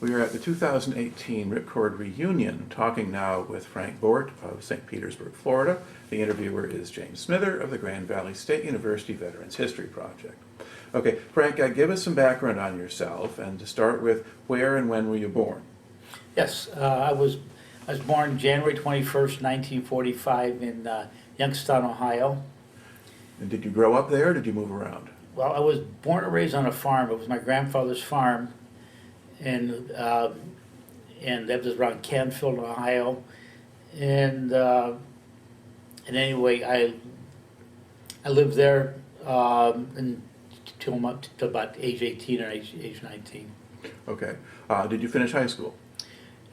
We are at the 2018 Ripcord reunion, talking now with Frank Bort of St. Petersburg, Florida. The interviewer is James Smither of the Grand Valley State University Veterans History Project. Okay, Frank, give us some background on yourself, and to start with, where and when were you born? Yes, I was born January 21st, 1945 in Youngstown, Ohio. And did you grow up there, or did you move around? Well, I was born and raised on a farm. It was my grandfather's farm, and that was around Canfield, Ohio. And anyway, I lived there until about age 18 or age 19. Okay. Did you finish high school?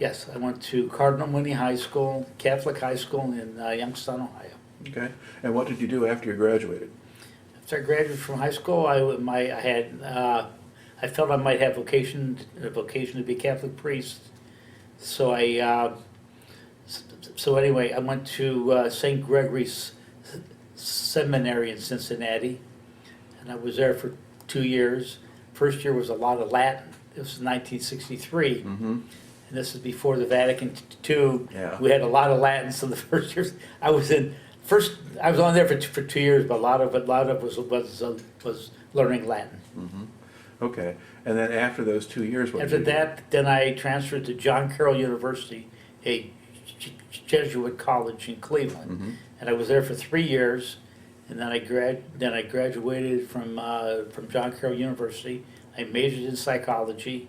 Yes, I went to Cardinal Mooney High School, Catholic High School in Youngstown, Ohio. Okay. And what did you do after you graduated? After I graduated from high school, I felt I might have a vocation to be a Catholic priest. So anyway, I went to St. Gregory's Seminary in Cincinnati, and I was there for 2 years. First year was a lot of Latin. It was 1963. Mm-hmm. And this is before the Vatican II. Yeah. We had a lot of Latin, so the first years I was on there for 2 years, but a lot of it was learning Latin. Mm-hmm. Okay. And then after those 2 years, what After did you that, then I transferred to John Carroll University, a Jesuit college in Cleveland, Mm-hmm. and I was there for 3 years. And then I graduated from John Carroll University. I majored in psychology,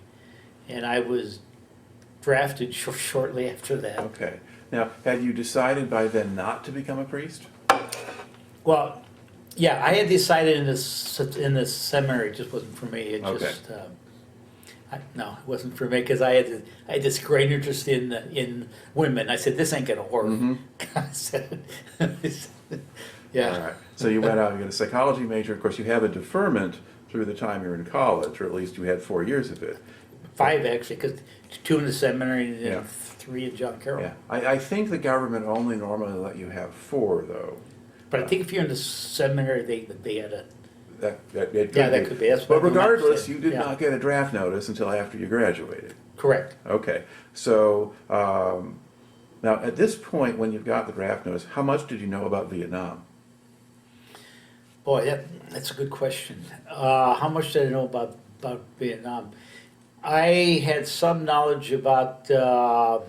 and I was drafted shortly after that. Okay. Now, had you decided by then not to become a priest? Well, yeah, I had decided in this seminary it just wasn't for me. It Okay. just no, it wasn't for me because I had this great interest in women. I said, this ain't gonna work. Mm-hmm. I said, yeah. All right. So you went out and got a psychology major. Of course, you have a deferment through the time you were in college, or at least you had 4 years of it. 5 actually, because 2 in the seminary and Yeah. 3 in John Carroll. Yeah. I think the government only normally let you have 4, though. But I think if you're in the seminary, they had a That could be. That's But what we might regardless, say. you did Yeah. not get a draft notice until after you graduated. Correct. Okay. So now, at this point, when you got the draft notice, how much did you know about Vietnam? Boy, that's a good question. How much did I know about Vietnam? I had some knowledge about that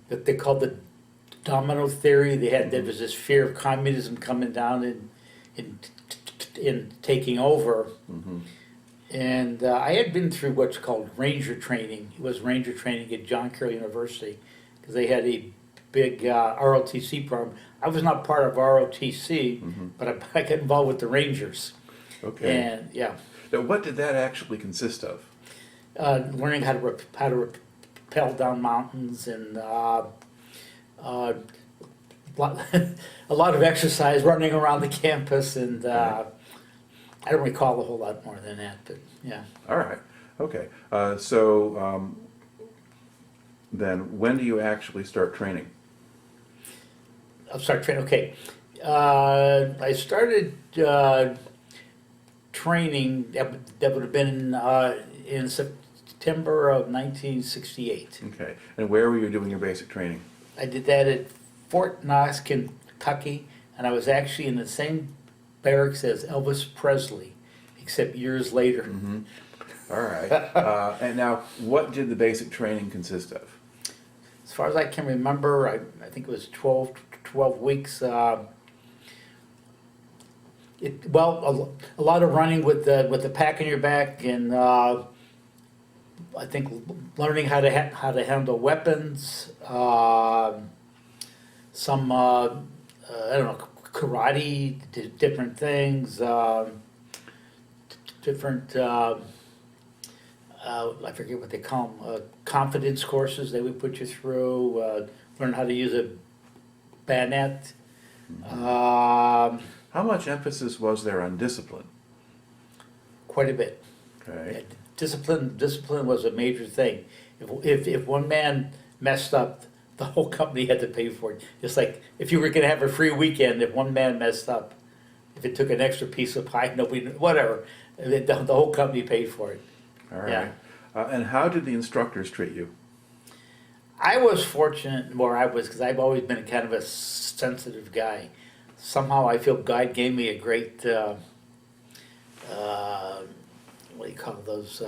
they called the domino theory. There was this fear of communism coming down and taking over. Mm-hmm. And I had been through what's called ranger training. It was ranger training at John Carroll University because they had a big ROTC program. I was not part of ROTC, Mm-hmm. but I got involved with the Rangers. Okay. And yeah, Now, what did that actually consist of? learning how to rappel down mountains and a lot of exercise, running around the campus, and I don't recall a whole lot more than that, but yeah. All right. Okay. Then when do you actually start training? I'll start training. Okay, I started training. That would have been in September of 1968. Okay. And where were you doing your basic training? I did that at Fort Knox, Kentucky, and I was actually in the same barracks as Elvis Presley, except years later. Mm-hmm. All right. And now, what did the basic training consist of? As far as I can remember, I think it was 12 weeks. A lot of running with the pack on your back, and I think learning how to handle weapons. Some I don't know, karate, different things, different. I forget what they call them, confidence courses they would put you through, learn how to use a bayonet. How much emphasis was there on discipline? Quite a bit. Okay. Discipline was a major thing. If one man messed up, the whole company had to pay for it. It's like if you were going to have a free weekend, if one man messed up, if it took an extra piece of pie, nobody, whatever, the whole company paid for it. All right. Yeah. And how did the instructors treat you? I was fortunate where I was because I've always been kind of a sensitive guy. Somehow I feel God gave me a great, what do you call those?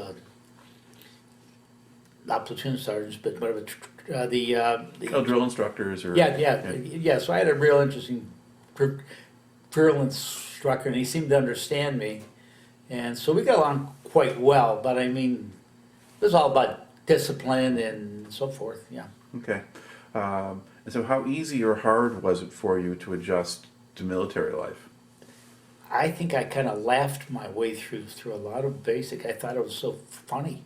Not platoon sergeants, but whatever. Oh, drill instructors or? Yeah. So I had a real interesting drill instructor, and he seemed to understand me, and so we got along quite well. But I mean, it was all about discipline and so forth. Yeah. Okay. And so how easy or hard was it for you to adjust to military life? I think I kind of laughed my way through a lot of basic. I thought it was so funny.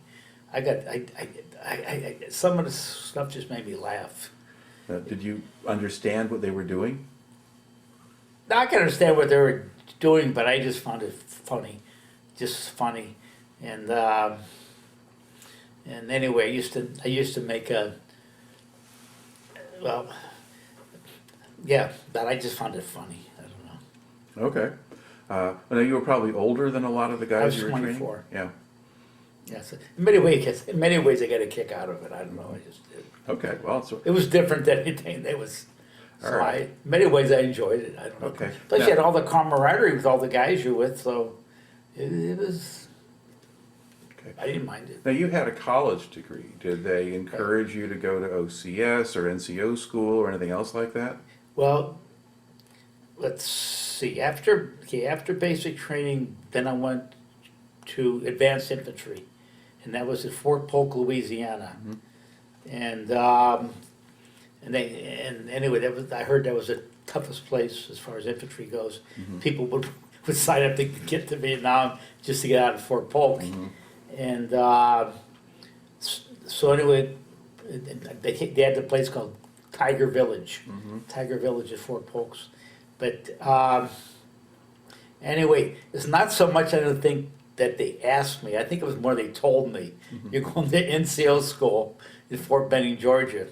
Some of the stuff just made me laugh. Did you understand what they were doing? Now, I can understand what they were doing, but I just found it funny, just funny. And anyway, I used to make well, yeah, but I just found it funny. I don't know. Okay. I know you were probably older than a lot of the guys I was you were training? 24. Yeah. Yeah, so in many ways, I got a kick out of it. I don't know. I just did. Okay. Well, so It was different than anything. It was. All So right. in many ways, I enjoyed it. I don't know. Okay. Plus, Now- you had all the camaraderie with all the guys you're with, so it was. okay. I didn't mind it. Now you had a college degree. Did they encourage you to go to OCS or NCO school or anything else like that? Well, let's see. After basic training, then I went to advanced infantry, and that was at Fort Polk, Louisiana. And anyway, I heard that was the toughest place as far as infantry goes. People would sign up to get to Vietnam just to get out of Fort Polk. And so anyway, they had the place called Tiger Village, Tiger Village at Fort Polk's. But anyway, it's not so much, I don't think, that they asked me. I think it was more they told me, you're going to Nco School in Fort Benning, Georgia.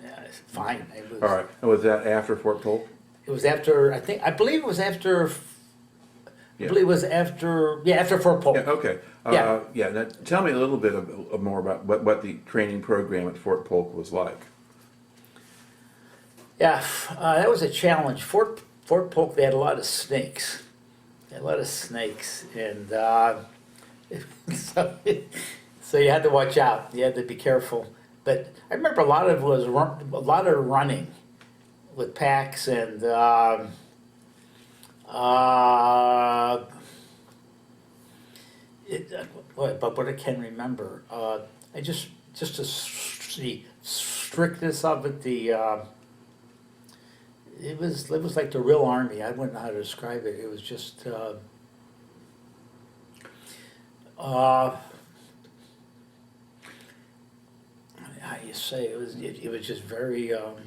Yeah, it's fine. All right. And was that after Fort Polk? It was after, I believe it was after, Yeah. I believe it was after Fort Polk. Yeah, okay. Yeah. Now tell me a little bit more about what the training program at Fort Polk was like. Yeah, that was a challenge. Fort Polk, they had a lot of snakes. They had a lot of snakes, and so you had to watch out. You had to be careful. But I remember a lot of running with packs and but what I can remember, I just the strictness of it, it was like the real army. I wouldn't know how to describe it. It was just how do you say it was just very So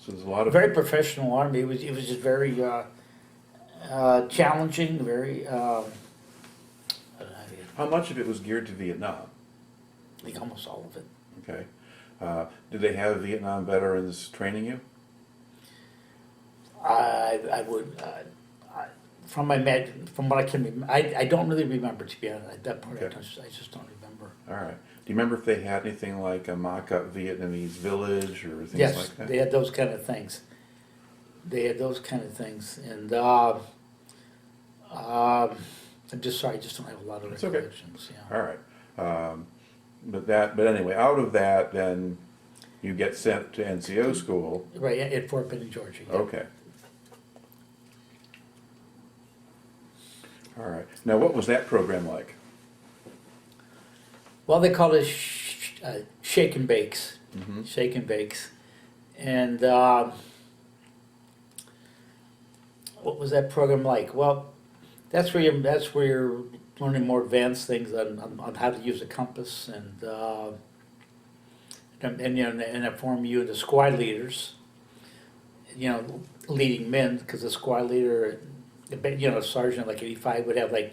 there's a lot of very professional army. It was just very challenging. Very I how much of it was geared to Vietnam? think almost all of it. Okay. Did they have Vietnam veterans training you? I would from what I can remember. I don't really remember, to be honest. At that point, Okay. I just don't remember. All right. Do you remember if they had anything like a mock-up Vietnamese village or things Yes, like that? they had those kind of things. And I'm just sorry, I just don't have a lot of It's okay. recollections. Yeah. All right. But anyway, out of that, then you get sent to NCO school. Right, at Fort Benning, Georgia. Yeah. Okay. All right. Now, what was that program like? Well, they called it shake and bakes. Mm-hmm. Shake and bakes. And what was that program like? Well, that's where you're learning more advanced things on how to use a compass and that form you into squad leaders. Leading men, because the squad leader, sergeant like 85 would have I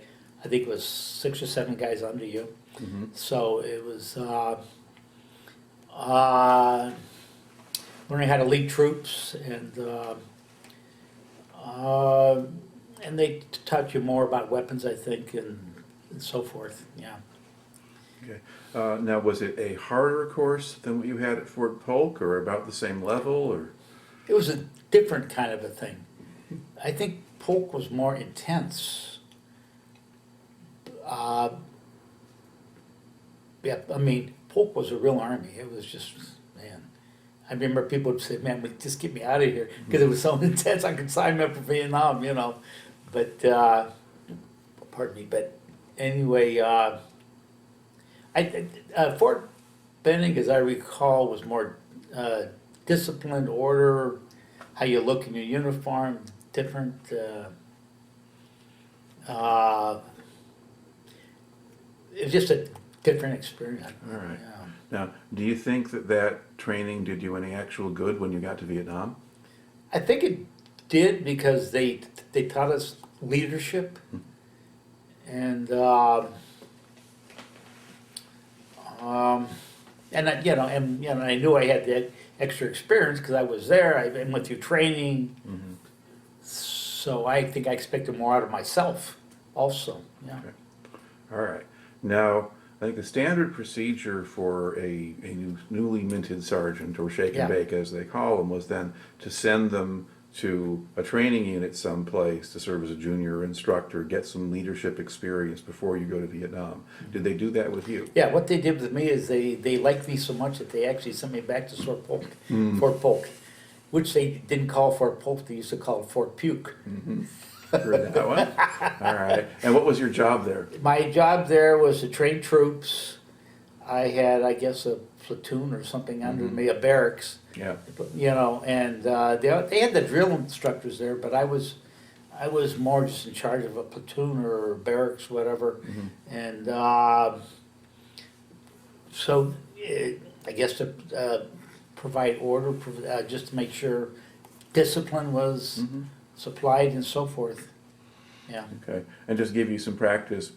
think it was 6 or 7 guys under you. Mm-hmm. So it was learning how to lead troops, and they taught you more about weapons, I think, and so forth. Yeah. Okay. Now, was it a harder course than what you had at Fort Polk, or about the same level, or? It was a different kind of a thing. I think Polk was more intense. Yeah, I mean, Polk was a real army. It was just, man. I remember people would say, man, just get me out of here, because it was so intense. I could sign me up for Vietnam, you know. But, pardon me, but anyway, Fort Benning, as I recall, was more disciplined, order, how you look in your uniform, different. It was just a different experience. All right. Yeah. Now, do you think that that training did you any actual good when you got to Vietnam? I think it did, because they taught us leadership, and I knew I had that extra experience because I was there. I went through training, so I think I expected more out of myself, also. Yeah. Okay. All right. Now, I think the standard procedure for a newly minted sergeant, or shake and Yeah. bake as they call them, was then to send them to a training unit someplace to serve as a junior instructor, get some leadership experience before you go to Vietnam. Did they do that with you? Yeah, what they did with me is they liked me so much that they actually sent me back to Fort Polk, Fort Polk, which they didn't call Fort Polk, they used to call it Fort Puke. Heard that one? All right. And what was your job there? My job there was to train troops. I had, I guess, a platoon or something under me, a barracks. Yeah. You know, and they had the drill instructors there, but I was more just in charge of a platoon or barracks, whatever. And so I guess to provide order, just to make sure discipline was supplied and so forth. Yeah. Okay. And just give you some practice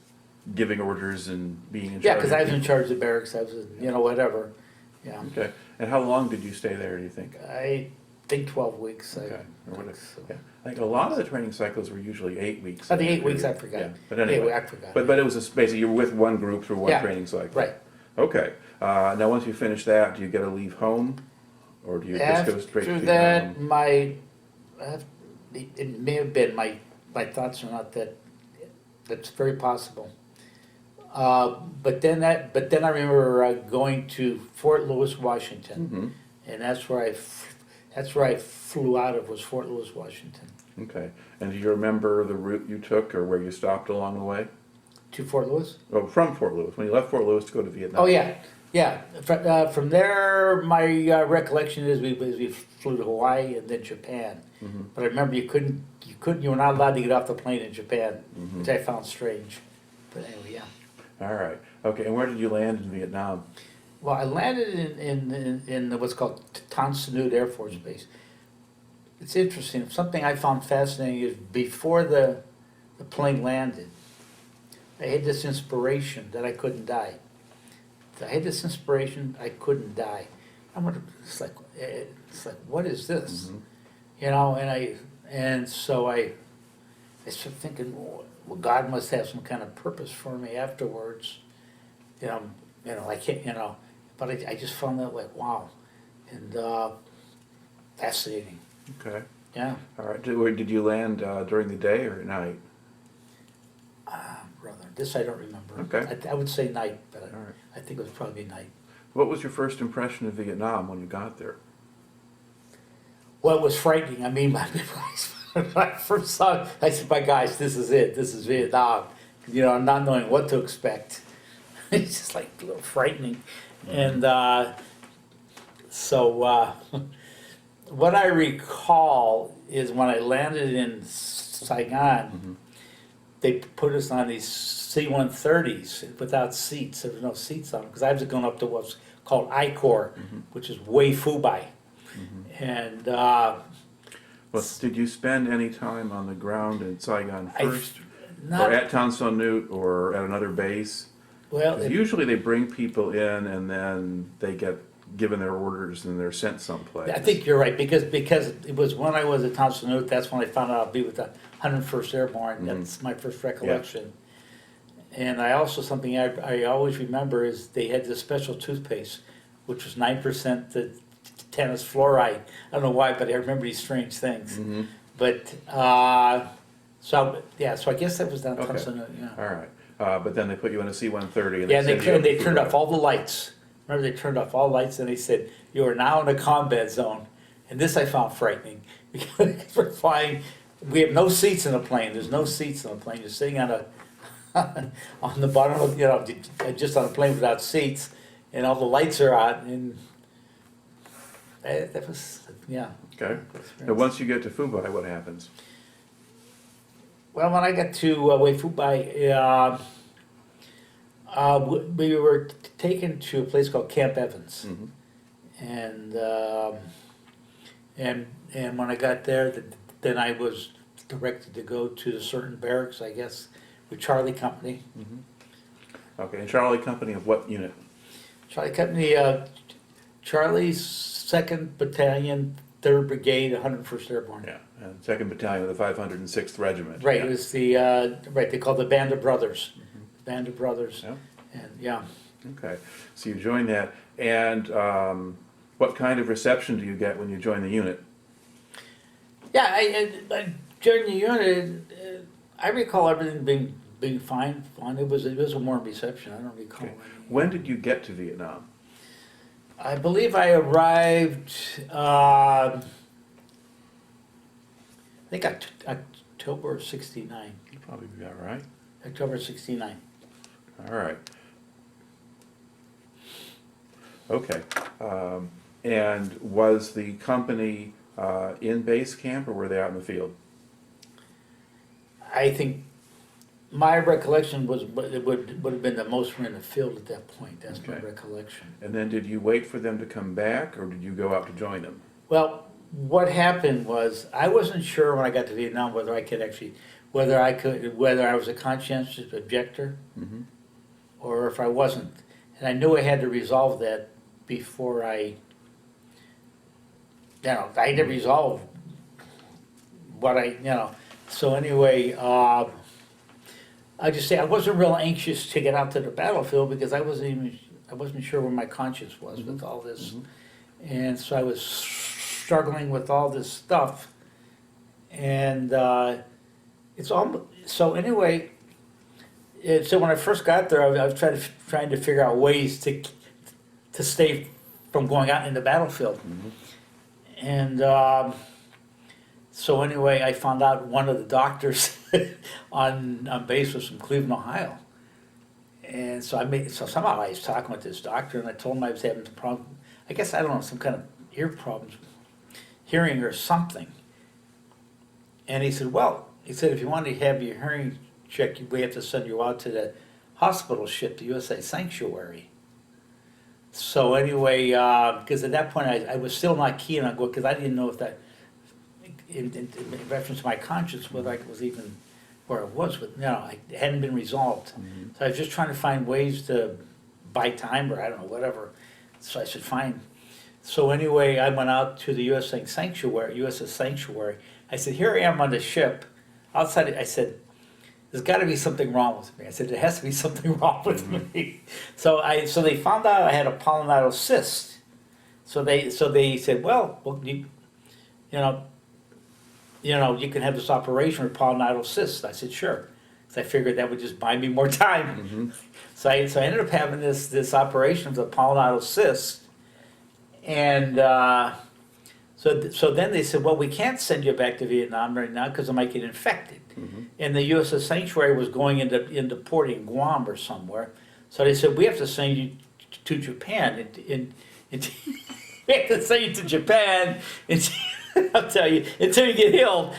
giving orders and being in charge. Yeah, because of I was in people. charge of the barracks. I was, whatever. Yeah. Okay. And how long did you stay there, do you think? I think 12 weeks. Okay. Or think what- so. yeah. I think a lot of the training cycles were usually 8 weeks. Oh, the 8 weeks, I forgot. Yeah. But anyway. I forgot. But it was basically you were with one group through one Yeah. training cycle. Right. Okay. Now, once you finish that, do you get to leave home, or do you just go straight to After Vietnam? that, it may have been, my thoughts are not that, that's very possible. But then I remember going to Fort Lewis, Washington, and that's where I flew out of, was Fort Lewis, Washington. Okay. And do you remember the route you took or where you stopped along the way? To Fort Lewis? Oh, from Fort Lewis, when you left Fort Lewis to go to Vietnam. Oh, yeah. From there, my recollection is we flew to Hawaii and then Japan. But I remember you were not allowed to get off the plane in Japan, which I found strange. But anyway, yeah. All right. Okay. And where did you land in Vietnam? Well, I landed in what's called Tan Son Nhut Air Force Base. It's interesting. Something I found fascinating is before the plane landed, I had this inspiration that I couldn't die. I had this inspiration I couldn't die. It's like, what is this? So I started thinking, well, God must have some kind of purpose for me afterwards. I can't, but I just found that like, wow, and fascinating. Okay. Yeah. All right. Did you land during the day or at night? Brother, this I don't remember. Okay. I would say night, but All right. I think it was probably night. What was your first impression of Vietnam when you got there? Well, it was frightening. I mean, when I first saw it, I said, my gosh, this is it. This is Vietnam. Not knowing what to expect. It's just like a little frightening. And what I recall is when I landed in Saigon, they put us on these C-130s without seats. There was no seats on them because I was going up to what's called I-Corps, which is Huế Phu Bai. And Well, did you spend any time on the ground in Saigon first, or at Tan Son Nhut, or at another base? Well, 'Cause usually they bring people in and then they get given their orders and they're sent someplace. I think you're right because it was when I was at Tan Son Nhut, that's when I found out I'd be with the 101st Airborne. That's my first recollection. And I also, something I always remember is they had this special toothpaste, which was 9% the tannous fluoride. I don't know why, but I remember these strange things. Mm-hmm. But, so I guess that was down Okay. Thompson, yeah. All right. But then they put you in a C-130 and Yeah, they and send you they up to turned Fort off all the lights. Remember, they turned off all lights and they said, "You are now in a combat zone." And this I found frightening because we're flying. We have no seats in the plane. There's no seats in the plane. You're sitting on a on the bottom of, just on a plane without seats, and all the lights are on. And that was, yeah. Okay. Now, once you get to Phu Bai, what happens? Well, when I got to Huế Phu Bai, we were taken to a place called Camp Evans, Mm-hmm. and when I got there, then I was directed to go to the certain barracks, I guess, with Charlie Company. Mm-hmm. Okay. And Charlie Company of what unit? Charlie Company, Charlie's 2nd Battalion, 3rd Brigade, 101st Airborne. Yeah. And 2nd Battalion of the 506th Regiment. Right, Yeah. it was the, right, they called the Band of Brothers. Band of Brothers, Yeah. and yeah. Okay. So you join that, and what kind of reception do you get when you join the unit? Yeah, I during the unit, I recall everything being fine. It was a warm reception. I don't recall. Okay. When did you get to Vietnam? I believe I arrived. I think October '69. You'd probably be all right. October '69. All right. Okay. And was the company in base camp, or were they out in the field? I think my recollection was it would have been the most were in the field at that point. That's my Okay. recollection. And then did you wait for them to come back, or did you go out to join them? Well, what happened was I wasn't sure when I got to Vietnam whether I was a conscientious objector Mm-hmm. or if I wasn't. And I knew I had to resolve that before I had to resolve what So anyway, I just say I wasn't real anxious to get out to the battlefield because I wasn't sure where my conscience was with all this. Mm-hmm. And so I was struggling with all this stuff. And so anyway, so when I first got there, I was trying to figure out ways to stay from going out in the battlefield. Mm-hmm. And so anyway, I found out one of the doctors on base was from Cleveland, Ohio. And so somehow I was talking with this doctor, and I told him I was having some problem. I guess, I don't know, some kind of ear problems, hearing or something. And he said, if you want to have your hearing checked, we have to send you out to the hospital ship, the USS Sanctuary. So anyway, because at that point I was still not keen on going, because I didn't know if that, in reference to my conscience, whether I was even where I was with, it hadn't been resolved. Mm-hmm. So I was just trying to find ways to buy time, or I don't know, whatever. So I said, fine. So anyway, I went out to the USS Sanctuary. I said, here I am on the ship. Outside, I said, there's got to be something wrong with me. I said, there has to be something wrong with me. So they found out I had a pilonidal cyst. So they said, well, you can have this operation with pilonidal cyst. I said, sure. So I figured that would just buy me more time. Mm-hmm. So I ended up having this operation of the pilonidal cyst. And so then they said, well, we can't send you back to Vietnam right now because I might get infected. Mm-hmm. And the USS Sanctuary was going into port in Guam or somewhere. So they said, we have to send you to Japan. We have to send you to Japan. I'll tell you, until you get healed.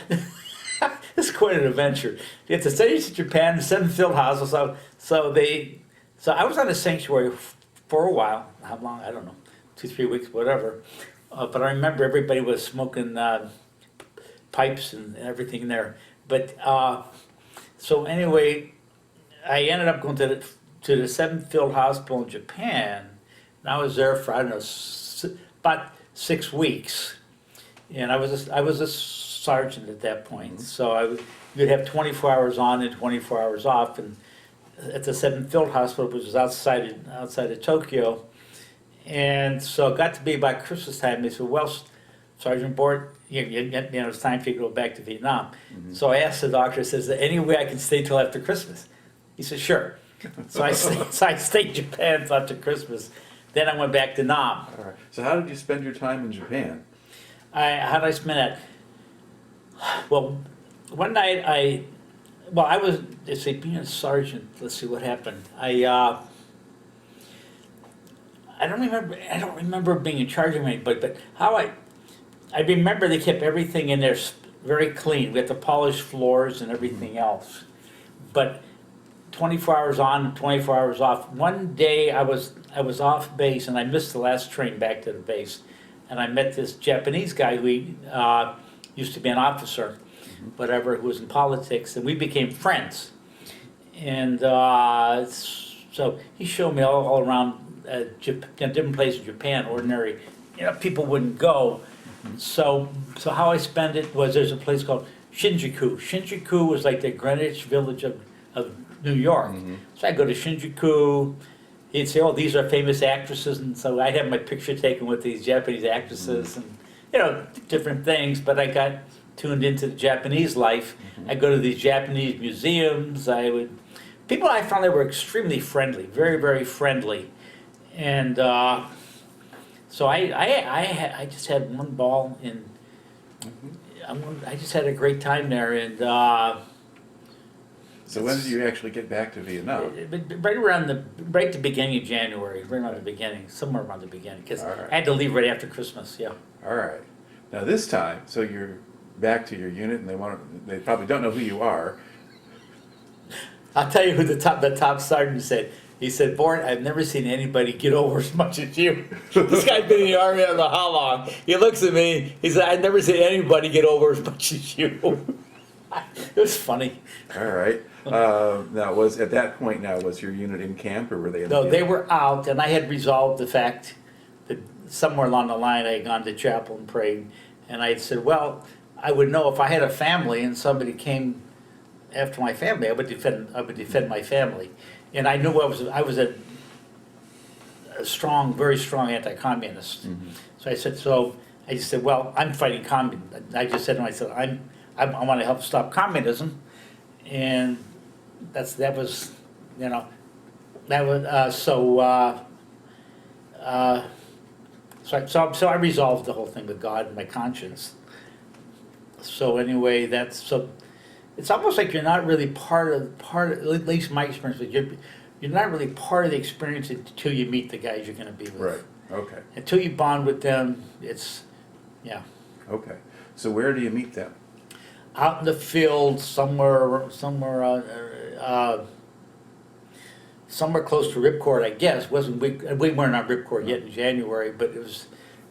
It's quite an adventure. They have to send you to Japan, 7th Field Hospital. So I was on the Sanctuary for a while. How long? I don't know. 2-3 weeks, whatever. But I remember everybody was smoking pipes and everything there. But so anyway, I ended up going to the 7th Field Hospital in Japan, and I was there for, I don't know, about 6 weeks. And I was a sergeant at that point, so you'd have 24 hours on and 24 hours off, and at the 7th Field Hospital, which was outside of Tokyo. And so it got to be by Christmas time. They said, well, Sergeant Bort, it's time for you to go back to Vietnam. So I asked the doctor, I says, is there any way I can stay till after Christmas? He said, sure. So I stayed in Japan till after Christmas. Then I went back to Nam. All right. So how did you spend your time in Japan? How did I spend that? Well, one night I was, let's see, being a sergeant, let's see what happened. I don't remember being in charge of anybody, but I remember they kept everything in there very clean. We had to polish floors and everything else. But 24 hours on, 24 hours off. One day I was off base and I missed the last train back to the base. And I met this Japanese guy who used to be an officer, whatever, who was in politics, and we became friends. And so he showed me all around different places in Japan, ordinary, people wouldn't go. So how I spent it was, there's a place called Shinjuku. Shinjuku was like the Greenwich Village of New York. So I go to Shinjuku. He'd say, oh, these are famous actresses, and so I'd have my picture taken with these Japanese actresses, and different things. But I got tuned into the Japanese life. I go to these Japanese museums. People I found, they were extremely friendly, very, very friendly, and so I just had one ball, and I just had a great time there, and. So when did you actually get back to Vietnam? Right at the beginning of January, right around the beginning, somewhere around the beginning, because right. I had to leave right after Christmas. Yeah. All right. Now this time, so you're back to your unit, and they probably don't know who you are. I'll tell you who the top sergeant said. He said, Bort, I've never seen anybody get over as much as you. This guy's been in the Army, I don't know how long. He looks at me, he said, I've never seen anybody get over as much as you. It was funny. All right. Now, was your unit in camp, or were they in the No, field? they were out, and I had resolved the fact that somewhere along the line I had gone to chapel and prayed, and I had said, well, I would know if I had a family and somebody came after my family, I would defend my family. And I knew I was a strong, very strong anti-communist. So I just said, well, I'm fighting communism. I just said to myself, I want to help stop communism, and that was so I resolved the whole thing with God and my conscience. So anyway, it's almost like you're not really part of, at least my experience, but you're not really part of the experience until you meet the guys you're going to be with. Right. Okay. Until you bond with them, Okay. So where do you meet them? Out in the field, somewhere close to Ripcord, I guess. We weren't on Ripcord yet in January, but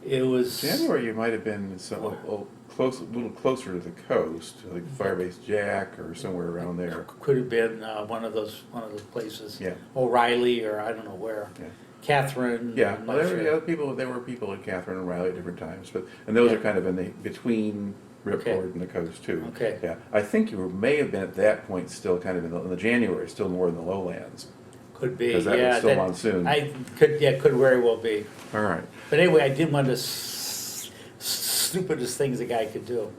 it was. January, you might have been a little closer to the coast, like firebase Jack or somewhere around there. Could have been one of those places. Yeah. O'Reilly, or I don't know where. Yeah. Catherine. Yeah. Well, there were people at Catherine and Riley at different times, and those are kind of in the between Ripcord and the coast too. Okay. Yeah. I think you may have been at that point still kind of in the January, still more in the lowlands. Could be. Because that was still monsoon. Could very well be. All right. But anyway, I did one of the stupidest things a guy could do.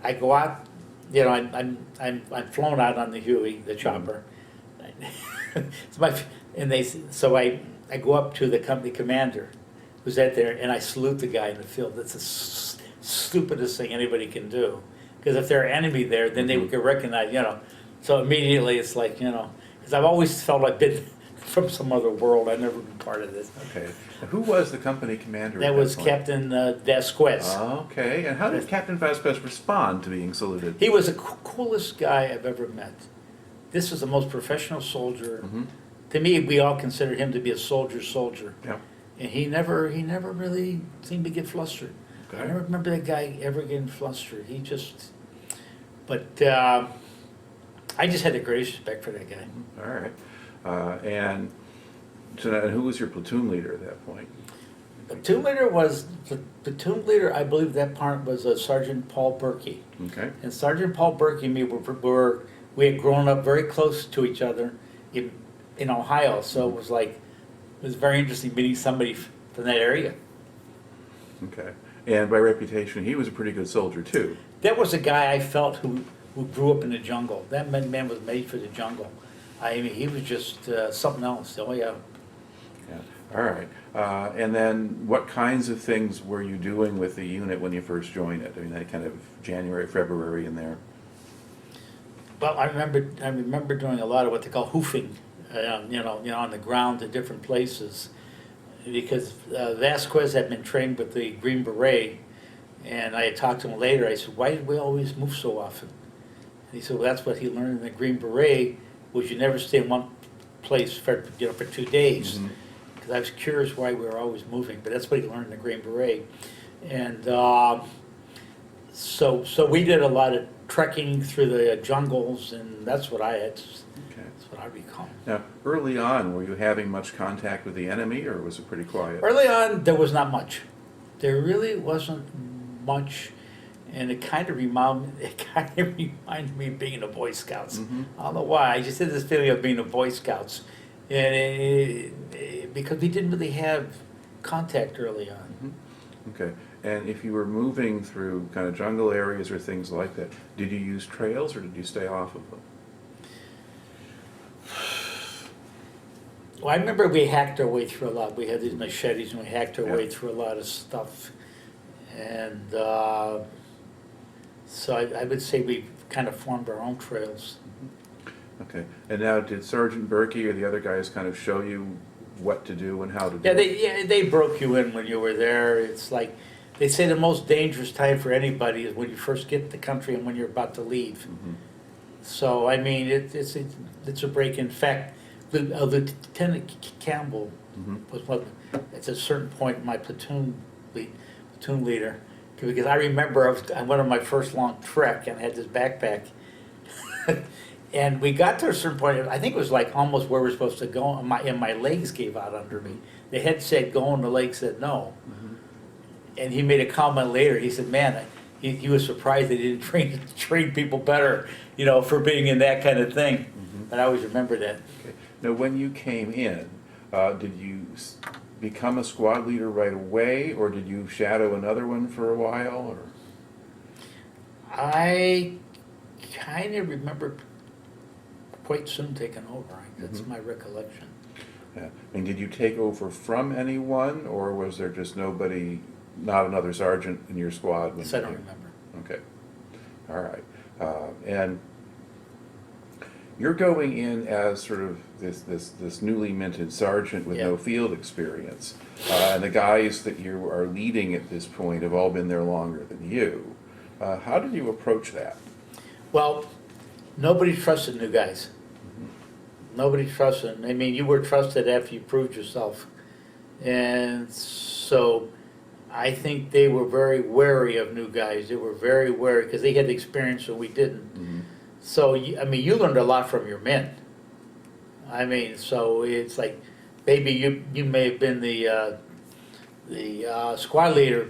I go out, I'm flown out on the Huey, the chopper. I go up to the company commander who's out there, and I salute the guy in the field. That's the stupidest thing anybody can do. Because if they're enemy there, then they could recognize, So immediately it's like, because I've always felt I've been from some other world. I've never been part of this. Okay. And who was the company commander? That was point? Captain Vasquez. Okay. And how did Captain Vasquez respond to being saluted? He was the coolest guy I've ever met. This was the most professional soldier. To me, we all considered him to be a soldier. Yeah. And he never really seemed to get flustered. Okay. I never remember that guy ever getting flustered. But I just had the greatest respect for that guy. All right. And who was your platoon leader at that point? Platoon leader, I believe that part was Sergeant Paul Berkey. Okay. And Sergeant Paul Berkey and me we had grown up very close to each other, in Ohio, so it was like, it was very interesting meeting somebody from that area. Okay. And by reputation, he was a pretty good soldier too. That was a guy I felt who grew up in the jungle. That man was made for the jungle. I mean, he was just something else. Oh yeah. Yeah. All right. And then what kinds of things were you doing with the unit when you first joined it? I mean, that kind of January, February in there. Well, I remember doing a lot of what they call hoofing, on the ground to different places, because Vasquez had been trained with the Green Beret, and I had talked to him later. I said, "Why did we always move so often?" And he said, "Well, that's what he learned in the Green Beret, was you never stay in one place for 2 days." Because I was curious why we were always moving, but that's what he learned in the Green Beret, and so we did a lot of trekking through the jungles, and that's what I had. Okay. That's what I recall. Now, early on, were you having much contact with the enemy, or was it pretty quiet? Early on, there was not much. There really wasn't much, and it kind of reminded me of being in the Boy Scouts. I don't know why. I just had this feeling of being in the Boy Scouts, and because we didn't really have contact early on. Okay. And if you were moving through kind of jungle areas or things like that, did you use trails or did you stay off of them? Well, I remember we hacked our way through a lot. We had these machetes and we hacked our way through a lot of stuff. And so I would say we kind of formed our own trails. Okay. And now, did Sergeant Berkey or the other guys kind of show you what to do and how to do it? They broke you in when you were there. It's like, they say the most dangerous time for anybody is when you first get to the country and when you're about to leave. So, I mean, it's a break. In fact, Lieutenant Campbell was at a certain point my platoon leader, because I remember I was on one of my first long trek and I had this backpack. And we got to a certain point, I think it was like almost where we're supposed to go, and my legs gave out under me. The head said go and the leg said no. And he made a comment later. He said, "Man, he was surprised they didn't train people better, for being in that kind of thing." But I always remember that. Okay. Now, when you came in, did you become a squad leader right away, or did you shadow another one for a while? Or I kind of remember quite soon taking over. That's my recollection. Yeah. And did you take over from anyone, or was there just nobody, not another sergeant in your squad? Yes, I don't remember. Okay. All right. And you're going in as sort of this newly minted sergeant with no field experience. And the guys that you are leading at this point have all been there longer than you. How did you approach that? Well, nobody trusted new guys. Nobody trusted. I mean, you were trusted after you proved yourself. And so I think they were very wary of new guys. They were very wary because they had the experience and we didn't. So, I mean, you learned a lot from your men. I mean, so it's like, maybe you may have been the squad leader,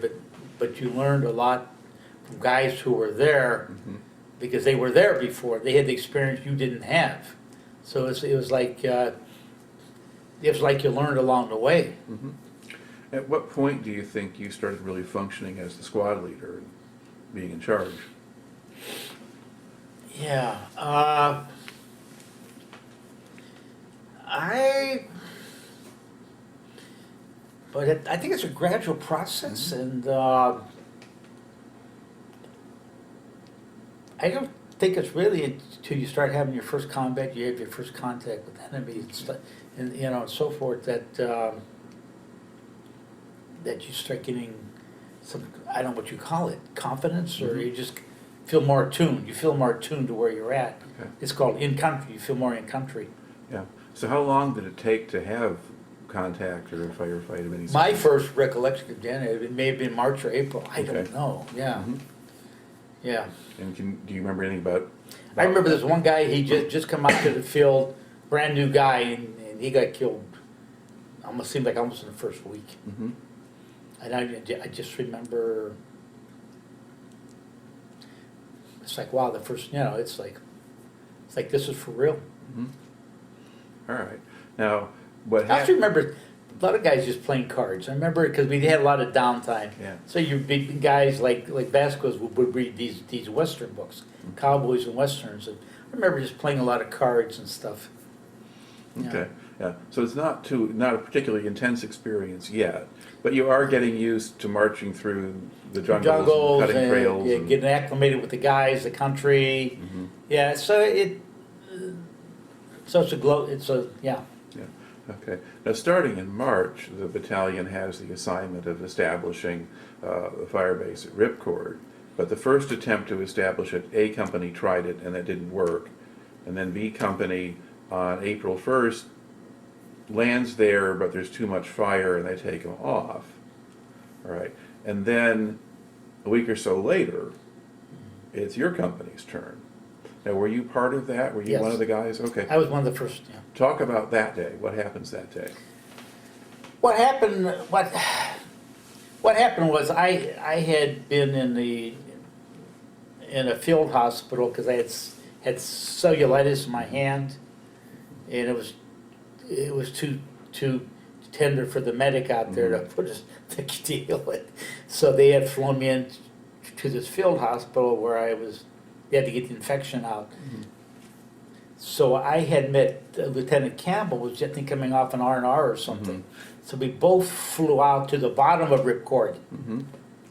but you learned a lot from guys who were there because they were there before. They had the experience you didn't have. So it was like you learned along the way. At what point do you think you started really functioning as the squad leader and being in charge? Yeah, but I think it's a gradual process, and I don't think it's really until you start having your first combat, you have your first contact with enemies, and and so forth, that you start getting some, I don't know what you call it, confidence, or you just feel more attuned. You feel more attuned to where you're at. Okay. It's called in country. You feel more in country. Yeah. So how long did it take to have contact or a firefight of any sort? My first recollection of January, it may have been March or April. I don't know. Yeah. Yeah. And do you remember anything about I remember there's one guy, he just come out to the field, brand new guy, and he got killed. Almost seemed like almost in the first week. And I just remember, it's like, wow, the first, it's like this is for real. all right. Now, what I also happened? remember a lot of guys just playing cards. I remember because we had a lot of downtime. Yeah. So you big guys like Vasquez would read these Western books, cowboys and westerns. And I remember just playing a lot of cards and stuff. Yeah. Okay, yeah, so it's not a particularly intense experience yet, but you are getting used to marching through the jungles and cutting trails. Yeah, and- getting acclimated with the guys, the country. Mhm. Yeah, so it's a yeah. Yeah, okay. Now, starting in March, the battalion has the assignment of establishing the firebase at Ripcord, but the first attempt to establish it, A Company tried it and that didn't work, and then B Company on April 1st lands there, but there's too much fire and they take them off. All right, and then a week or so later, it's your company's turn. Now, were you part of that? Were you Yes. one of the guys? Okay. I was one of the first. Yeah. Talk about that day. What happens that day? What happened? What happened was I had been in a field hospital because I had cellulitis in my hand, and it was too tender for the medic out there to put us to deal with. So they had flown me in to this field hospital where they had to get the infection out. So I had met Lieutenant Campbell, was I think coming off an R&R or something. So we both flew out to the bottom of Ripcord,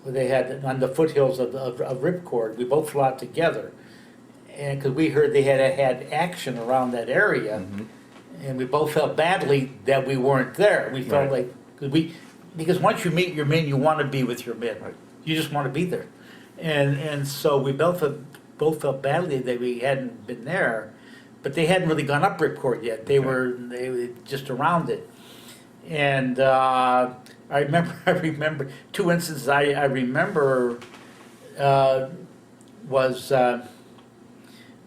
where they had on the foothills of Ripcord. We both flew out together, and because we heard they had action around that area, and we both felt badly that we weren't there. We felt Right. like because once you meet your men, you want to be with your men. Right. You just want to be there, and so we both felt badly that we hadn't been there, but they hadn't really gone up Ripcord yet. They were just around it, and I remember two instances. I remember was.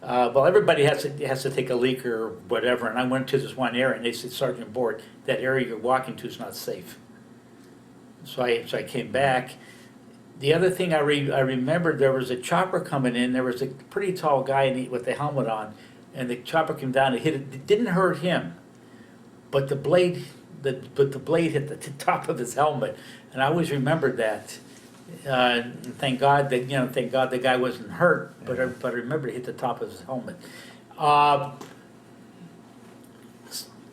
Well, everybody has to take a leak or whatever, and I went to this one area, and they said, Sergeant Bort, that area you're walking to is not safe. So I came back. The other thing I remember, there was a chopper coming in. There was a pretty tall guy with the helmet on, and the chopper came down and hit it. It didn't hurt him, but the blade hit the top of his helmet, and I always remembered that. Thank God the guy wasn't hurt, but I remember it hit the top of his helmet.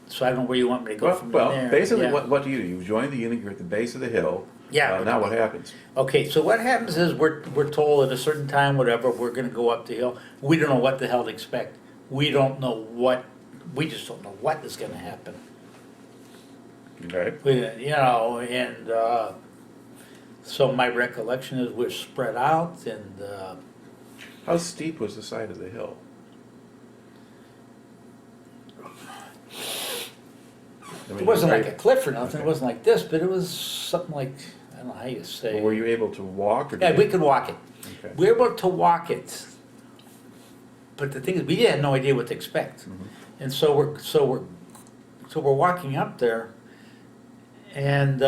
So I don't know where you want me to go from there. Well, basically, Yeah. what do? You join the unit, you're at the base of the hill. Yeah. Now what happens? Okay, so what happens is we're told at a certain time, whatever, we're gonna go up the hill. We don't know what the hell to expect. We just don't know what is gonna happen. Okay. So my recollection is we're spread out and, How steep was the side of the hill? I mean, it wasn't like very- a cliff or nothing, it Okay. wasn't like this, but it was something like, I don't know how you say. Well, were you able to walk? Or Yeah, did we you- could walk it. Okay. We were able to walk it, but the thing is, we had no idea what to expect, and so we're walking up there, and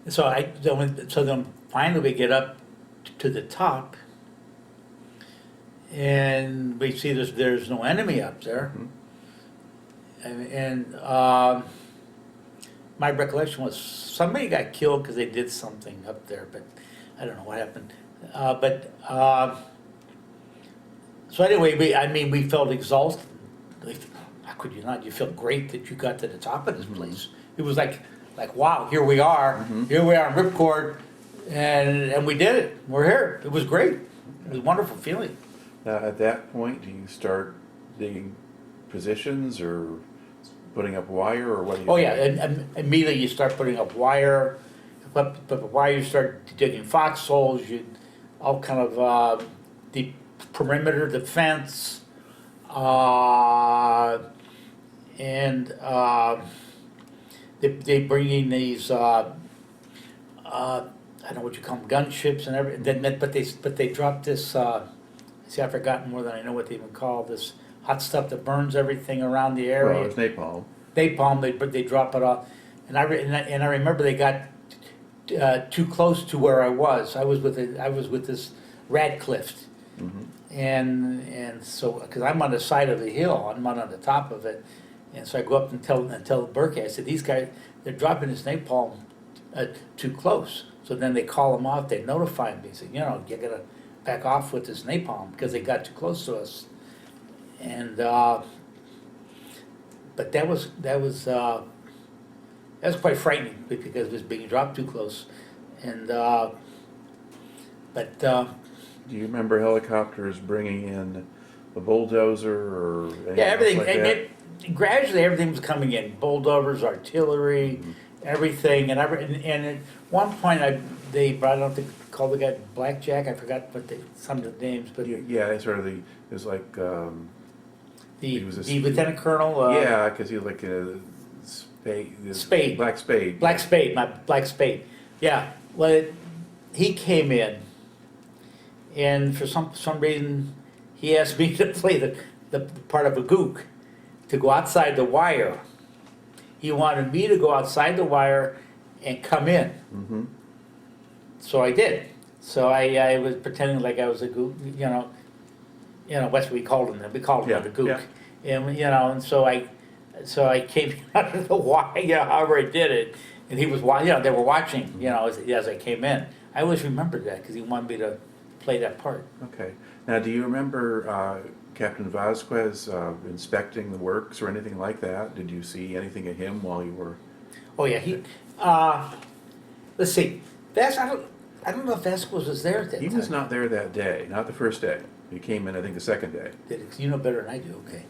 so then finally we get up to the top, and we see there's no enemy up there, and my recollection was somebody got killed because they did something up there, but I don't know what happened. So anyway, we felt exhausted. Like, how could you not? You felt great that you got to the top of this place. It was like wow, here we are. Here we are in Ripcord, and we did it. We're here. It was great. It was a wonderful feeling. Now, at that point, do you start digging positions or putting up wire, or what do you? Oh do? yeah, and immediately you start putting up wire. But wire, you start digging foxholes. All kind of the perimeter defense, and they bring in these I don't know what you call them, gunships and everything. But they drop this. See, I've forgotten more than I know what they even call this hot stuff that burns everything around the area. Well, it's napalm. Napalm. They drop it off, and I remember they got too close to where I was. I was with this Radcliffe, And so, because I'm on the side of the hill, I'm not on the top of it, and so I go up and tell Burke, I said, these guys, they're dropping this napalm too close. So then they call them off, they notify me, say, you know, you gotta back off with this napalm, because they got too close to us. And, but that was quite frightening, because it was being dropped too close. And, but, Do you remember helicopters bringing in a bulldozer or anything yeah, everything, else like that? gradually everything was coming in, bulldozers, artillery, everything, and at one point they brought out called the guy Blackjack, I forgot some of the names, but Yeah, it's sort of it was like, he was the lieutenant colonel. yeah, because he was like a Spade. Black Spade. Black Spade, my Black Spade. Yeah, well, he came in, and for some reason, he asked me to play the part of a gook, to go outside the wire. He wanted me to go outside the wire and come in. Mm-hmm. So I did. So I was pretending like I was a gook, you know, that's what we called him. We called him Yeah, the gook. yeah. And, you know, and so I came out of the wire, you know, however I did it. And he was, you know, they were watching, you know, as I came in. I always remembered that because he wanted me to play that part. Okay. Now, do you remember Captain Vasquez inspecting the works or anything like that? Did you see anything of him while you were? Oh yeah, let's see. I don't know if Vasquez was there at that time. He was not there that day, not the first day. He came in, I think, the second day. You know better than I do. Okay.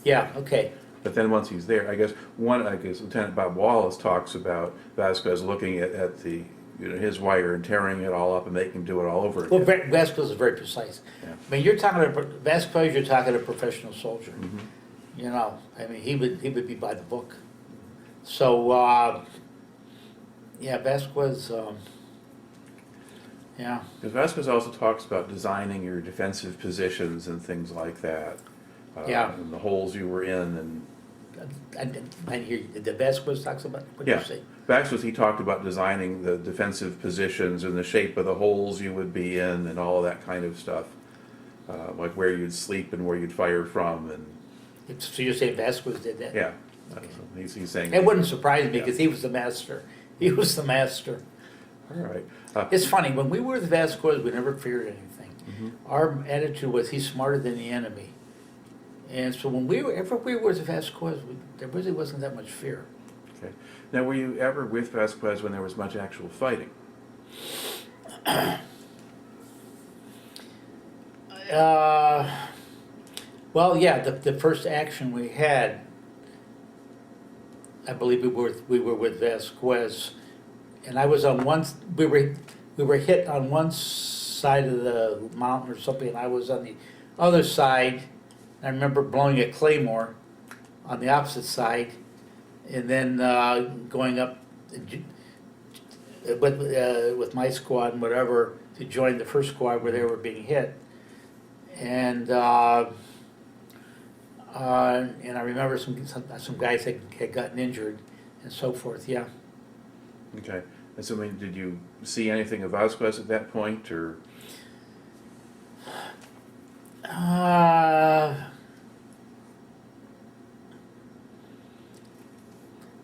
Yeah. Okay. But then once he's there, I guess Lieutenant Bob Wallace talks about Vasquez looking at the his wire and tearing it all up and making him do it all over again. Well, Vasquez is very precise. Yeah. I mean, you're talking about Vasquez. You're talking a professional soldier. Mm-hmm. You know, I mean, he would be by the book. So yeah, Vasquez. Yeah. Because Vasquez also talks about designing your defensive positions and things like that. Yeah. And the holes you were in and. I hear the Vasquez talks about. What did you say? Vasquez, he talked about designing the defensive positions and the shape of the holes you would be in and all of that kind of stuff. Like where you'd sleep and where you'd fire from and. So you're saying Vasquez did that? Yeah. Okay. He's saying. It wouldn't surprise me Yeah. because he was the master. He was the master. All right. It's funny, when we were with Vasquez, we never feared anything. Our attitude was he's smarter than the enemy. And so when we were with Vasquez, there really wasn't that much fear. Okay. Now, were you ever with Vasquez when there was much actual fighting? Well, yeah, the first action we had, I believe we were with Vasquez, and I was on one. We were hit on one side of the mountain or something, and I was on the other side. I remember blowing a claymore on the opposite side, and then going up with my squad and whatever to join the first squad where they were being hit, and I remember some guys had gotten injured and so forth. Yeah. Okay. And so, I mean, did you see anything of Vasquez at that point, or?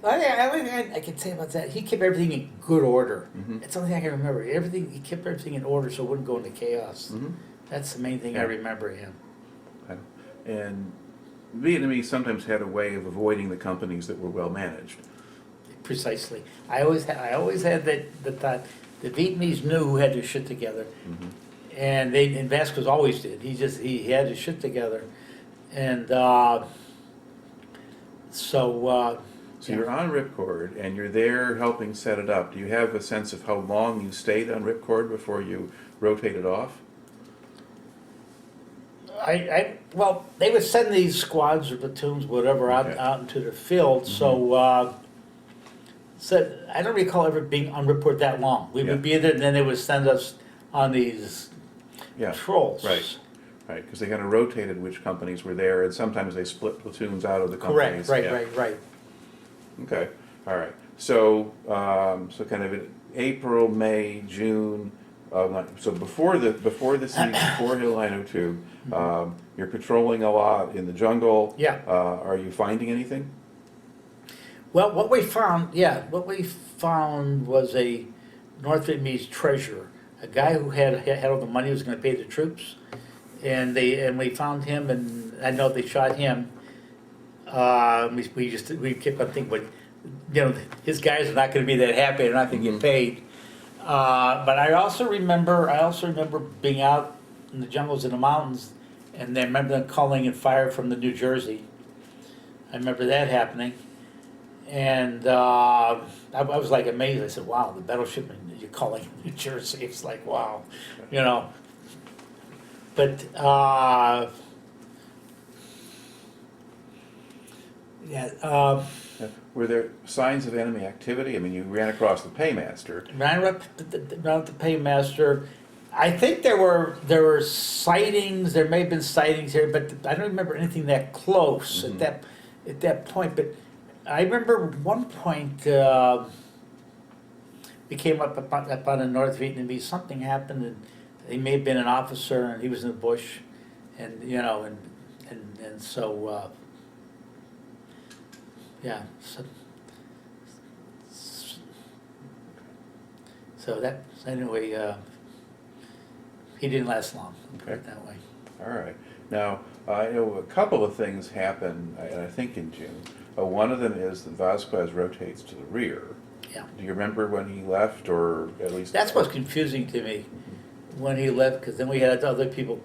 I can say about that. He kept everything in good order. Mm-hmm. That's the only thing I can remember. He kept everything in order so it wouldn't go into chaos. Mm-hmm. That's the main thing I remember him. Okay. And Vietnamese sometimes had a way of avoiding the companies that were well managed. Precisely. I always had the thought the Vietnamese knew who had their shit together, and Vasquez always did. He had his shit together, and so. So you're on Ripcord, and you're there helping set it up. Do you have a sense of how long you stayed on Ripcord before you rotated off? Well, they would send these squads or platoons, whatever, out into the field. So, I don't recall ever being on Ripcord that long. We would be there, and then they would send us on these patrols. Right, because they kind of rotated which companies were there, and sometimes they split platoons out of the companies. Correct, right. Okay, all right. So, so kind of in April, May, June, So before the siege, before Hill 902, you're patrolling a lot in the jungle. Yeah. Are you finding anything? Well, what we found was a North Vietnamese treasurer, a guy who had all the money, who was going to pay the troops, and we found him, and I know they shot him. We kept on thinking, but his guys are not going to be that happy; they're not going to get paid. But I also remember being out in the jungles in the mountains, and I remember them calling in fire from the New Jersey. I remember that happening. And I was like amazed. I said, wow, the battleship you're calling New Jersey. It's like, wow, But, Were there signs of enemy activity? I mean, you ran across the paymaster. ran up the paymaster. I think there were sightings. There may have been sightings here, but I don't remember anything that close at that point. But I remember one point we came up on the North Vietnamese. Something happened, and he may have been an officer, and he was in the bush, and so yeah. So that anyway, he didn't last long. Okay. That way. All right. Now, I know a couple of things happen, I think, in June. One of them is that Vasquez rotates to the rear. Yeah. Do you remember when he left, or at least... That's what's confusing to me, when he left, because then we had other people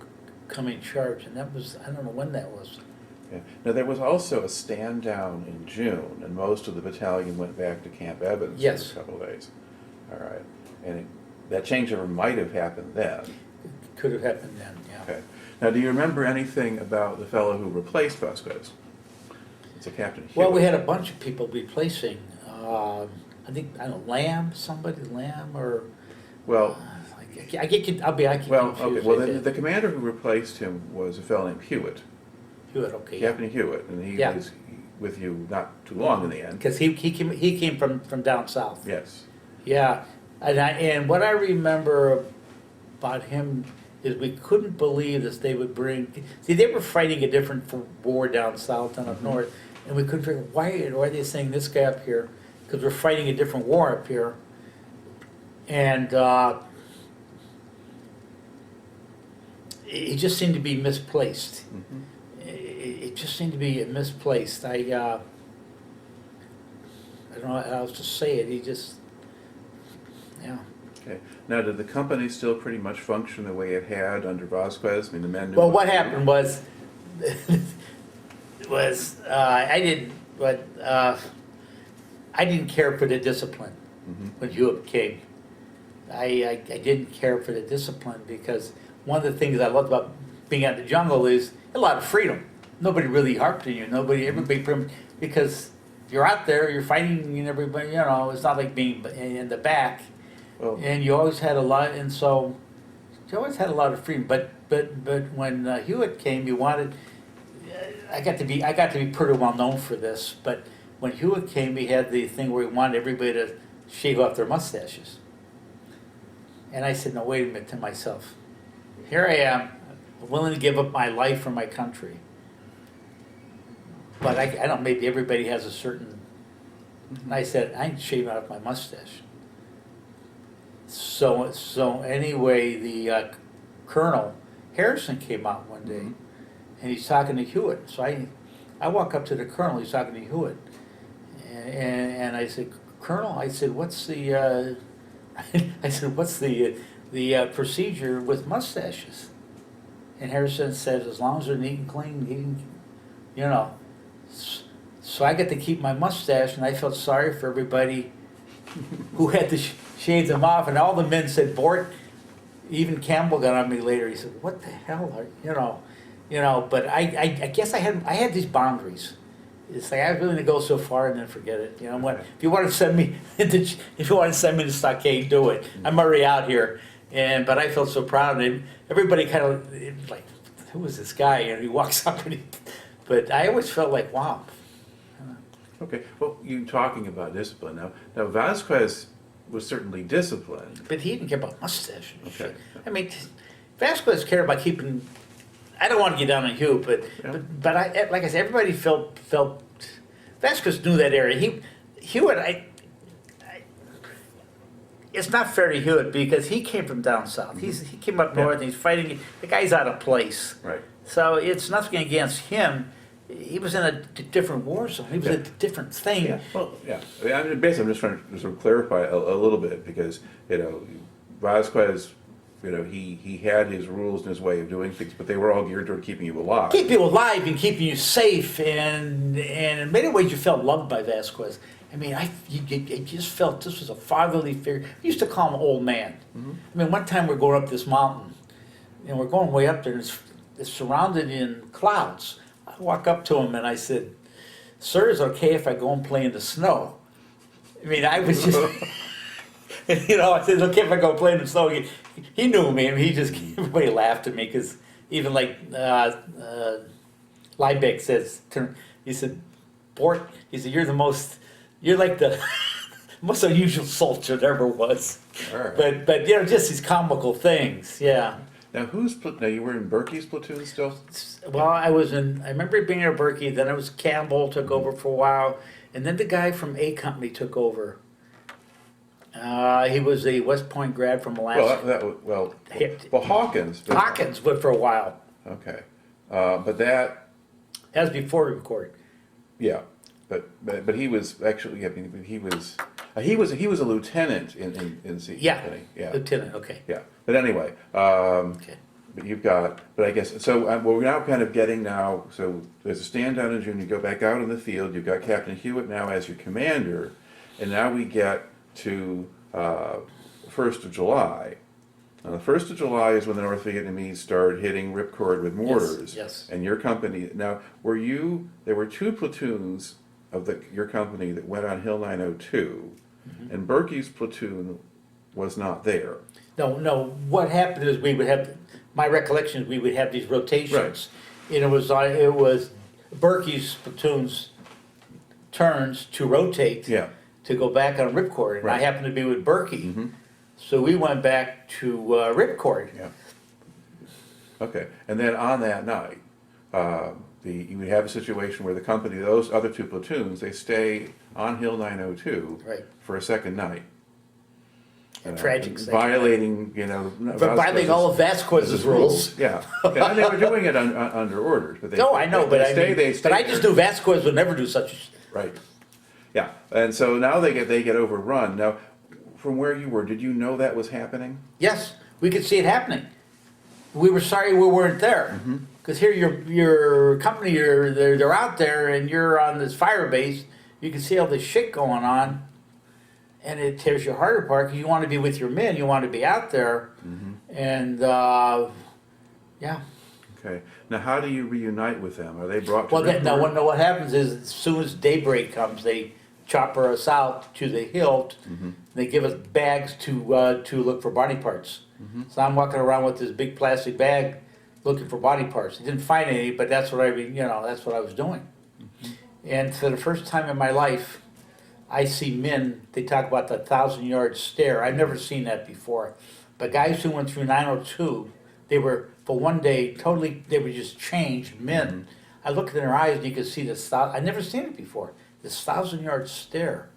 come in charge, and that was, I don't know when that was. Yeah. Now, there was also a stand down in June, and most of the battalion went back to Camp Evans Yes. for a couple of days. All right. And that changeover might have happened then. It could have happened then, yeah. Okay. Now, do you remember anything about the fellow who replaced Vasquez? It's a Captain Hewitt. Well, we had a bunch of people replacing, I don't know, Lamb, or... Well... I get confused. Okay. Well, then the commander who replaced him was a fellow named Hewitt. Hewitt, okay. Captain Hewitt, and he was with you not too long in the end. Because he came from down south. Yes. Yeah, and what I remember about him is we couldn't believe that they would bring. See, they were fighting a different war down south and up north, and we couldn't figure why are they saying this guy up here? Because we're fighting a different war up here, and it just seemed to be misplaced. It just seemed to be misplaced. I don't know how else to say it. He just, yeah. Okay. Now, did the company still pretty much function the way it had under Vasquez? I mean, the men knew Well, what to do. happened was, I didn't care for the discipline when Hewitt came. I didn't care for the discipline because one of the things I loved about being out in the jungle is a lot of freedom. Nobody really harped on you. Everybody, because you're out there, you're fighting, and everybody, it's not like being in the back. Well, And you always had a lot, and so you always had a lot of freedom. But when Hewitt came, you wanted. I got to be pretty well known for this. But when Hewitt came, we had the thing where we wanted everybody to shave off their mustaches. And I said, no, wait a minute, to myself. Here I am, willing to give up my life for my country. But I don't. Maybe everybody has a certain. And I said, I ain't shaving off my mustache. So anyway, the Colonel Harrison came out one day, and he's talking to Hewitt. So I walk up to the Colonel. He's talking to Hewitt, and I said, Colonel, I said, what's the the procedure with mustaches? And Harrison said, as long as they're neat and clean, So I got to keep my mustache, and I felt sorry for everybody who had to shave them off. And all the men said, Bort, even Campbell got on me later. He said, what the hell are, But I guess I had these boundaries. It's like I was willing to go so far and then forget it. If you want to send me to Stockade, do it. I'm already out here. But I felt so proud, and everybody kind of like, who is this guy? And he walks up, but I always felt like, wow. Okay. Well, you're talking about discipline now. Now, Vasquez was certainly disciplined. But he didn't care about mustache and Okay. shit. I mean, Vasquez cared about keeping. I don't want to get down on Hugh, Yeah. but I like I said, everybody felt Vasquez knew that area. Hewitt, it's not fair to Hewitt because he came from down south. He came up north. And he's fighting. The guy's out of place. Right. So it's nothing against him. He was in a different war zone. He was a different thing. Yeah, well, yeah. I mean, basically, I'm just trying to sort of clarify a little bit because, Vasquez, he had his rules and his way of doing things, but they were all geared toward keeping you alive. Keep you alive and keeping you safe, and in many ways you felt loved by Vasquez. I mean, you just felt this was a fatherly figure. We used to call him old man. I mean, one time we're going up this mountain, and we're going way up there, and it's surrounded in clouds. I walk up to him and I said, "Sir, is it okay if I go and play in the snow?" I mean, I was just, I said, "It's okay if I go play in the snow." He knew me. I mean, everybody laughed at me because even like Liebeck says, he said, "Bort," he said, you're like the most unusual soldier there ever was. All right. But just these comical things, yeah. Now, you were in Berkey's platoon still? Well, I remember being at Berkey, then it was Campbell took over for a while, and then the guy from A Company took over. He was a West Point grad from Alaska. Well, Hawkins. Hawkins went for a while. Okay. But that, That was before Ripcord. yeah. But he was actually, I mean, he was a lieutenant in C Yeah, Company. Yeah. lieutenant, okay. Yeah. But anyway, Okay. but I guess, so we're now kind of getting now, so there's a stand down in June, you go back out in the field, you've got Captain Hewitt now as your commander, and now we get to 1st of July. Now, the 1st of July is when the North Vietnamese start hitting Ripcord with mortars. Yes. And your company, now, there were two platoons of your company that went on Hill 902, and Berkey's platoon was not there. No, what happened is we would have, my recollection is we would have these rotations. And it was Berkey's platoon's turns to rotate. Yeah. To go back on Ripcord, and I Right. happened to be with Berkey. So we went back to Ripcord. Yeah. Okay, and then on that night, you would have a situation where the company, those other two platoons, they stay on Hill 902 Right. for a second night. Tragic second violating, But violating all of Vasquez's rules. Yeah, and they were doing it under orders, but they. No, I know, they but stay but I just there. knew Vasquez would never do such. Right. Yeah, and so now they get overrun. Now, from where you were, did you know that was happening? Yes, we could see it happening. We were sorry we weren't there, because here your company, they're out there, and you're on this fire base. You can see all this shit going on, and it tears your heart apart because you want to be with your men, you want to be out there, and yeah. Okay. Now, how do you reunite with them? Are they brought to Well, Ripcord? what happens is as soon as daybreak comes, they chopper us out to the hilt. They give us bags to look for body parts. So I'm walking around with this big plastic bag looking for body parts. I didn't find any, but that's what that's what I was doing. And for the first time in my life, I see men. They talk about the 1,000-yard stare. I've never seen that before. But guys who went through 902, they were for one day they were just changed men. I looked in their eyes and you could see this. I'd never seen it before. This 1,000-yard stare,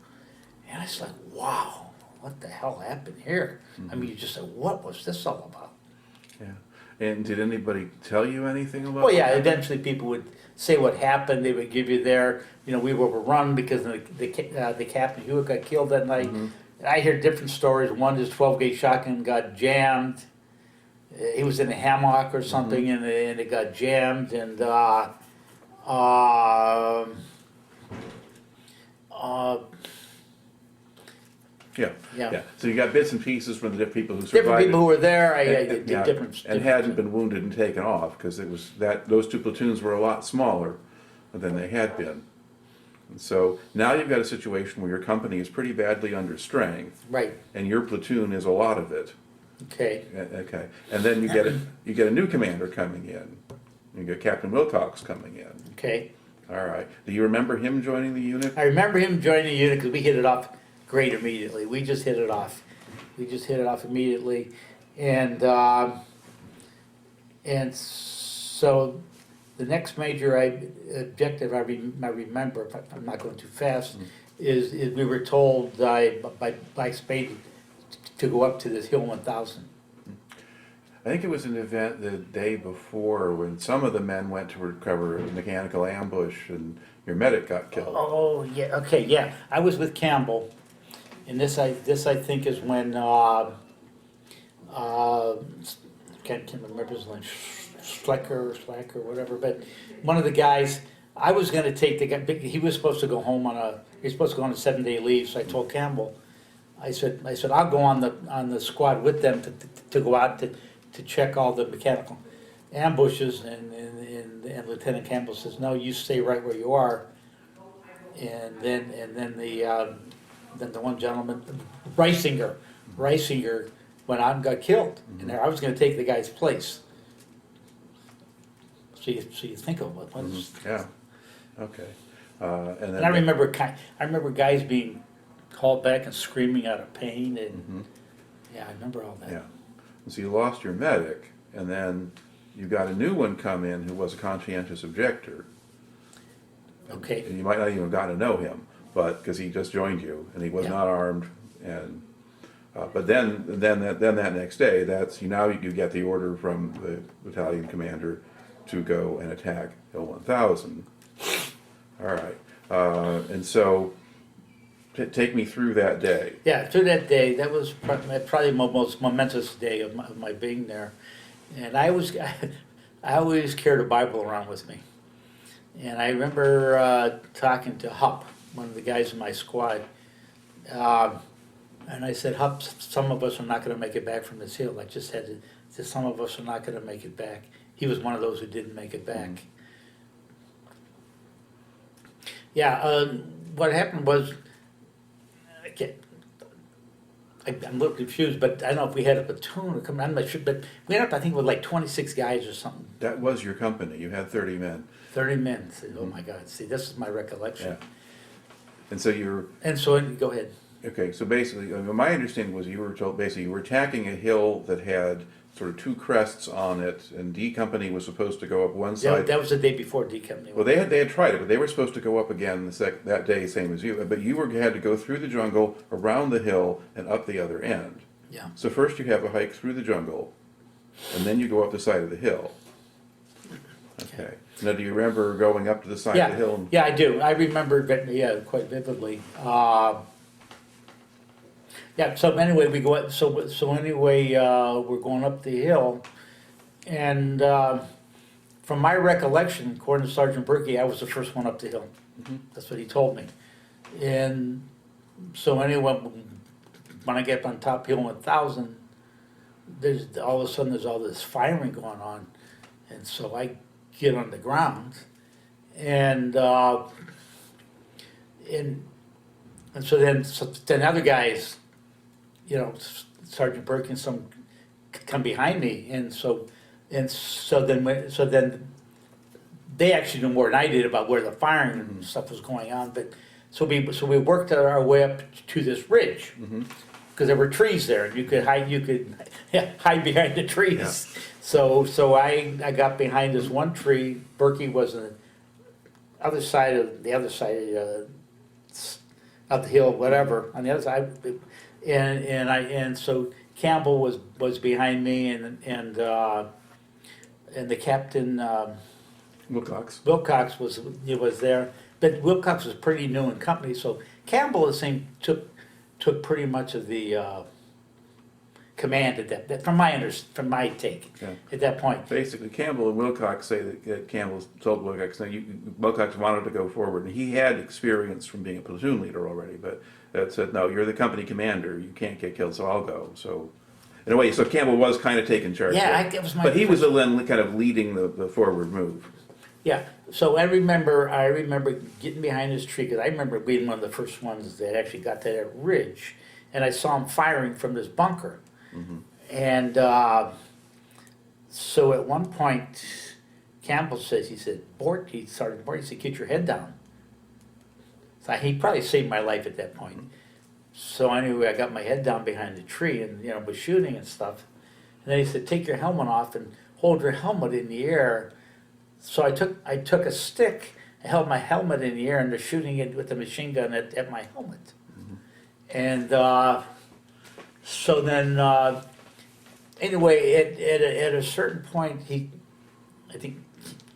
and I was like, "Wow, what the hell happened here?" I mean, you just said, "What was this all about?" Yeah. And did anybody tell you anything about? Well, yeah. what happened? Eventually, people would say what happened. They would give you we were overrun because the captain Hewitt got killed that night. I hear different stories. One, his 12-gauge shotgun got jammed. He was in a hammock or something, and it got jammed, and Yeah. So you got bits and pieces from the different people who survived. different people who were there. I and, did different. and hadn't been wounded and taken off because it was those two platoons were a lot smaller than they had been. And so now you've got a situation where your company is pretty badly under strength, Right. and your platoon is a lot of it. Okay. Okay, and then you get a new commander coming in. You get Captain Wilcox coming in. Okay. All right. Do you remember him joining the unit? I remember him joining the unit because we hit it off great immediately. We just hit it off. We just hit it off immediately, and so the next major objective I remember, if I'm not going too fast, is we were told by Spade to go up to this Hill 1000. I think it was an event the day before when some of the men went to recover a mechanical ambush and your medic got killed. Oh, yeah, okay, yeah. I was with Campbell, and this I think is when, can't remember his name, Slacker, whatever, but one of the guys, I was gonna take the guy, he was supposed to go home he was supposed to go on a 7-day leave, so I told Campbell, I said, I'll go on the squad with them to go out to check all the mechanical ambushes, and Lieutenant Campbell says, no, you stay right where you are. And then the one gentleman, Reisinger went out and got killed. And I was gonna take the guy's place. So you think of what was. Yeah, okay. And I remember guys being called back and screaming out of pain, and yeah, I remember all that. Yeah. So you lost your medic, and then you got a new one come in who was a conscientious objector. Okay. And you might not even have gotten to know him, but because he just joined you and he was not armed, and but then that next day, you get the order from the battalion commander to go and attack Hill 1000. All right, and so take me through that day. Yeah, through that day, that was probably my most momentous day of my being there. And I always carried a Bible around with me. And I remember talking to Hupp, one of the guys in my squad, and I said, Hupp, some of us are not going to make it back from this hill. I just had to, some of us are not going to make it back. He was one of those who didn't make it back. Yeah, what happened was, I'm a little confused, but I don't know if we had a platoon or I'm not sure, but we ended up, I think, with like 26 guys or something. That was your company. You had 30 men. 30 men. Oh my God! See, this is my recollection. Yeah. And so you were. And so, go ahead. Okay, so basically, my understanding was you were told basically you were attacking a hill that had sort of two crests on it, and D Company was supposed to go up one side. That was the day before D Company. Well, they had tried it, but they were supposed to go up again that day, same as you. But you had to go through the jungle, around the hill, and up the other end. Yeah. So first you have a hike through the jungle, and then you go up the side of the hill. Okay. Now, do you remember going up to the side of the hill? Yeah, I do. I remember it, quite vividly. Yeah. So anyway, we go up. So anyway, we're going up the hill, and from my recollection, according to Sergeant Berkey, I was the first one up the hill. That's what he told me. And so anyway, when I get up on top Hill 1000, there's all of a sudden there's all this firing going on, and so I get on the ground, and so then other guys, Sergeant Burke and some come behind me, and so then they actually knew more than I did about where the firing and stuff was going on. But so we worked our way up to this ridge because there were trees there, and you could hide hide behind the trees. Yeah. So I got behind this one tree. Berkey was on the other side of the hill, whatever, on the other side, and so Campbell was behind me, and the captain Wilcox was there, but Wilcox was pretty new in company, so Campbell took pretty much of the command at that from my take at that point. Basically, Campbell and Wilcox say that Campbell told Wilcox Wilcox wanted to go forward, and he had experience from being a platoon leader already, but that said, no, you're the company commander, you can't get killed, so I'll go. So in a way, so Campbell was kind of taking charge. Yeah, that was my. But he was the one kind of leading the forward move. Yeah, so I remember getting behind this tree, because I remember being one of the first ones that actually got to that ridge, and I saw him firing from this bunker. And so at one point, Campbell says, he said, Bort, he said, get your head down. So he probably saved my life at that point. So anyway, I got my head down behind the tree and, you know, was shooting and stuff. And then he said, take your helmet off and hold your helmet in the air. So I took a stick, I held my helmet in the air and was shooting it with the machine gun at my helmet. And so then, anyway, at a certain point, I think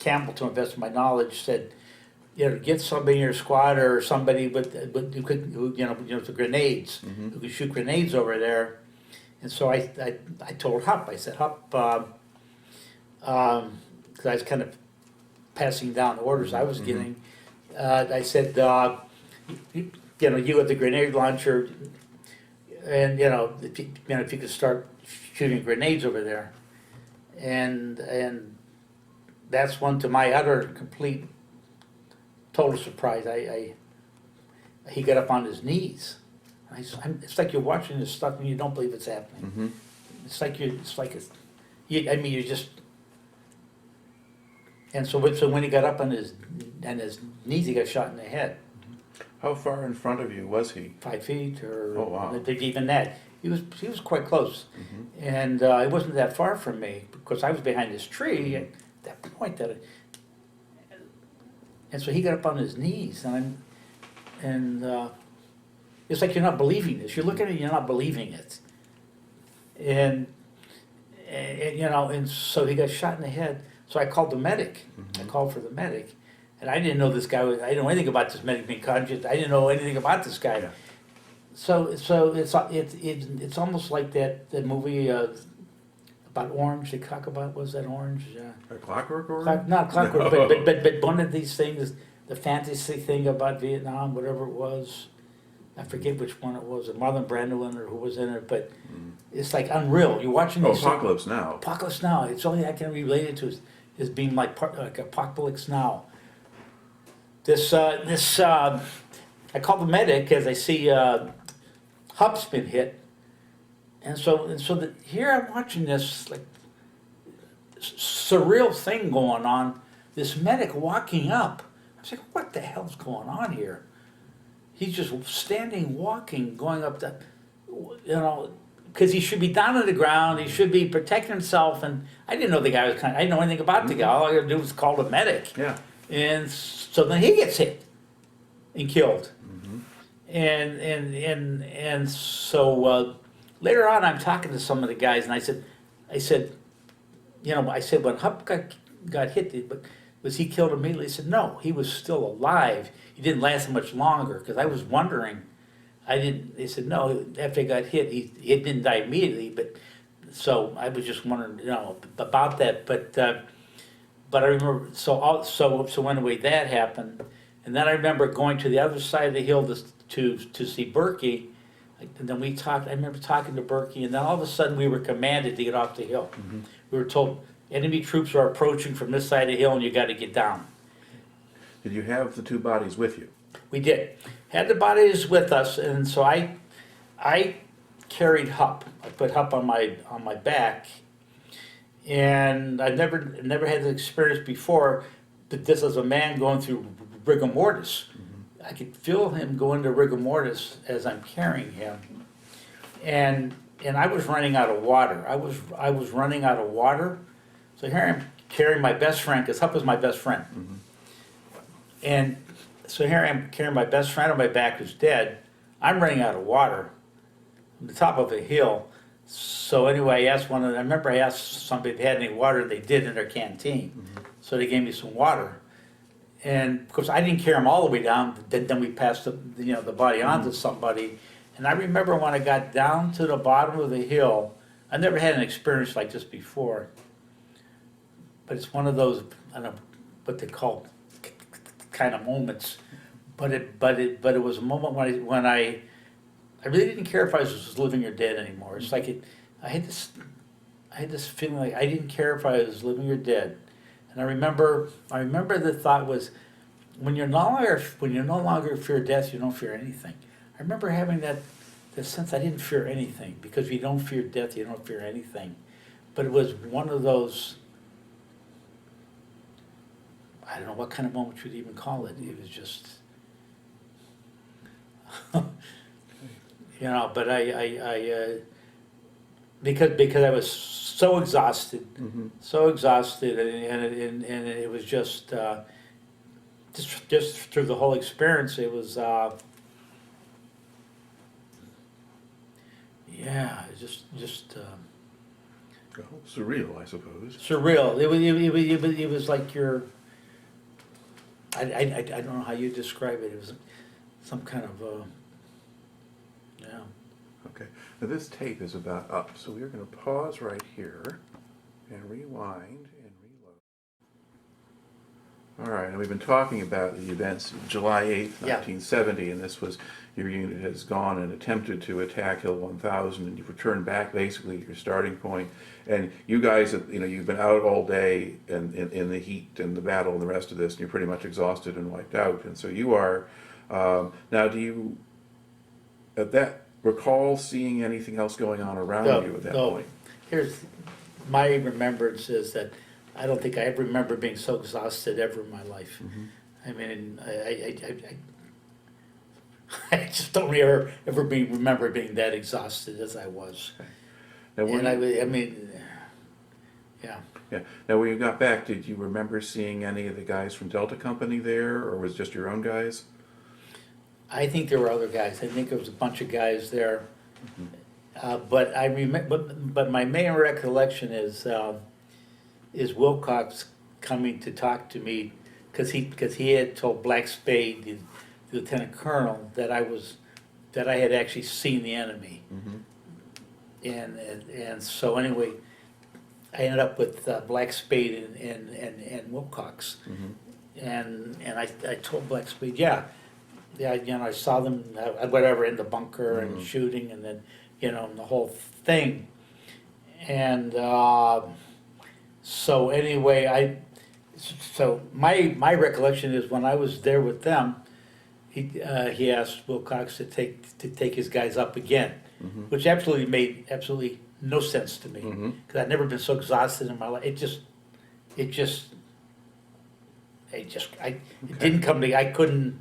Campbell, to the best of my knowledge, said, you know, get somebody in your squad or somebody who with grenades, who could shoot grenades over there. And so I told Hupp, I said, Hupp, because I was kind of passing down the orders I was getting, I said, you have the grenade launcher, and if you could start shooting grenades over there, and that's one, to my utter complete total surprise. He got up on his knees. It's like you're watching this stuff and you don't believe it's happening. You're just. And so when he got up on his knees, he got shot in the head. How far in front of you was he? 5 feet, or oh, wow. Even that. He was quite close, and it wasn't that far from me because I was behind this tree at that point. And so he got up on his knees, and it's like you're not believing this. You're looking at it, you're not believing it, and so he got shot in the head. So I called the medic. I called for the medic. And I didn't know this guy I didn't know anything about this medic being conscious. I didn't know anything about this guy. Yeah. So it's almost like that movie about Orange. They talk about, was that Orange? A Clockwork Orange? Not Clockwork, no. but one of these things, the fantasy thing about Vietnam, whatever it was. I forget which one it was, Marlon Brando or who was in it, but it's like unreal. You're watching this. Apocalypse Now. Apocalypse Now. It's only I can relate it to is being like Apocalypse Now. I call the medic as I see Hupp's been hit, and so here I'm watching this like surreal thing going on. This medic walking up. I was like, what the hell's going on here? He's just standing, walking, going up the, because he should be down on the ground. He should be protecting himself. And I didn't know the guy was I didn't know anything about the guy. All I had to do was call the medic. Yeah. And so then he gets hit and killed. And so later on, I'm talking to some of the guys, and I said, when Hupp got hit, but was he killed immediately? He said, no, he was still alive. He didn't last much longer, because I was wondering. They said, no, after he got hit, he didn't die immediately, but so I was just wondering, about that. But I remember, so anyway, that happened. And then I remember going to the other side of the hill to see Berkey. And then we talked, I remember talking to Berkey, and then all of a sudden we were commanded to get off the hill. We were told, enemy troops are approaching from this side of the hill and you got to get down. Did you have the two bodies with you? We did. Had the bodies with us, and so I carried Hupp. I put Hupp on my back, and I never had the experience before. But this as a man going through rigor mortis, I could feel him go into rigor mortis as I'm carrying him, and I was running out of water. I was running out of water. So here I'm carrying my best friend, because Hupp was my best friend, and so here I am carrying my best friend on my back who's dead. I'm running out of water on the top of a hill. So anyway, I remember I asked somebody if they had any water. They did in their canteen. So they gave me some water. And of course I didn't carry him all the way down. Then we passed the body on to somebody. And I remember when I got down to the bottom of the hill, I never had an experience like this before. But it's one of those, I don't know what they call kind of moments, but it was a moment when I really didn't care if I was living or dead anymore. It's like I had this feeling like I didn't care if I was living or dead. And I remember the thought was, when you're no longer fear death, you don't fear anything. I remember having that sense I didn't fear anything, because if you don't fear death, you don't fear anything. But it was one of those, I don't know what kind of moment you'd even call it. It was just, you know, but because I was so exhausted, Mm-hmm. and it was just through the whole experience, it was, yeah, just Surreal, I suppose. surreal. It was like I don't know how you describe it. It was some kind of, yeah. Okay, now this tape is about up, so we're going to pause right here and rewind and reload. All right, and we've been talking about the events of July 8th, Yeah. 1970, and this was, your unit has gone and attempted to attack Hill 1000, and you've returned back basically to your starting point, and you guys, you've been out all day in the heat and the battle and the rest of this, and you're pretty much exhausted and wiped out, and so you are, now do you, at that, recall seeing anything else going on around you at that point? Here's my remembrance is that I don't think I ever remember being so exhausted ever in my life. Mm-hmm. I mean, I just don't ever remember being that exhausted as I was. Now, And I mean, yeah. yeah. Now, when you got back, did you remember seeing any of the guys from Delta Company there, or was it just your own guys? I think there were other guys. I think there was a bunch of guys there. But I remember, but my main recollection is Wilcox coming to talk to me because he had told Black Spade, the lieutenant colonel, that I had actually seen the enemy. Mm-hmm. And so anyway, I ended up with Black Spade and Wilcox. Mm-hmm. And I told Black Spade, yeah, I saw them, whatever, in the bunker and Mhm. shooting, and then, the whole thing. And so anyway, so my recollection is when I was there with them, he asked Wilcox to take his guys up again, Mm-hmm. which absolutely made no sense to me, Mm-hmm. because I'd never been so exhausted in my life. It didn't come to, I couldn't,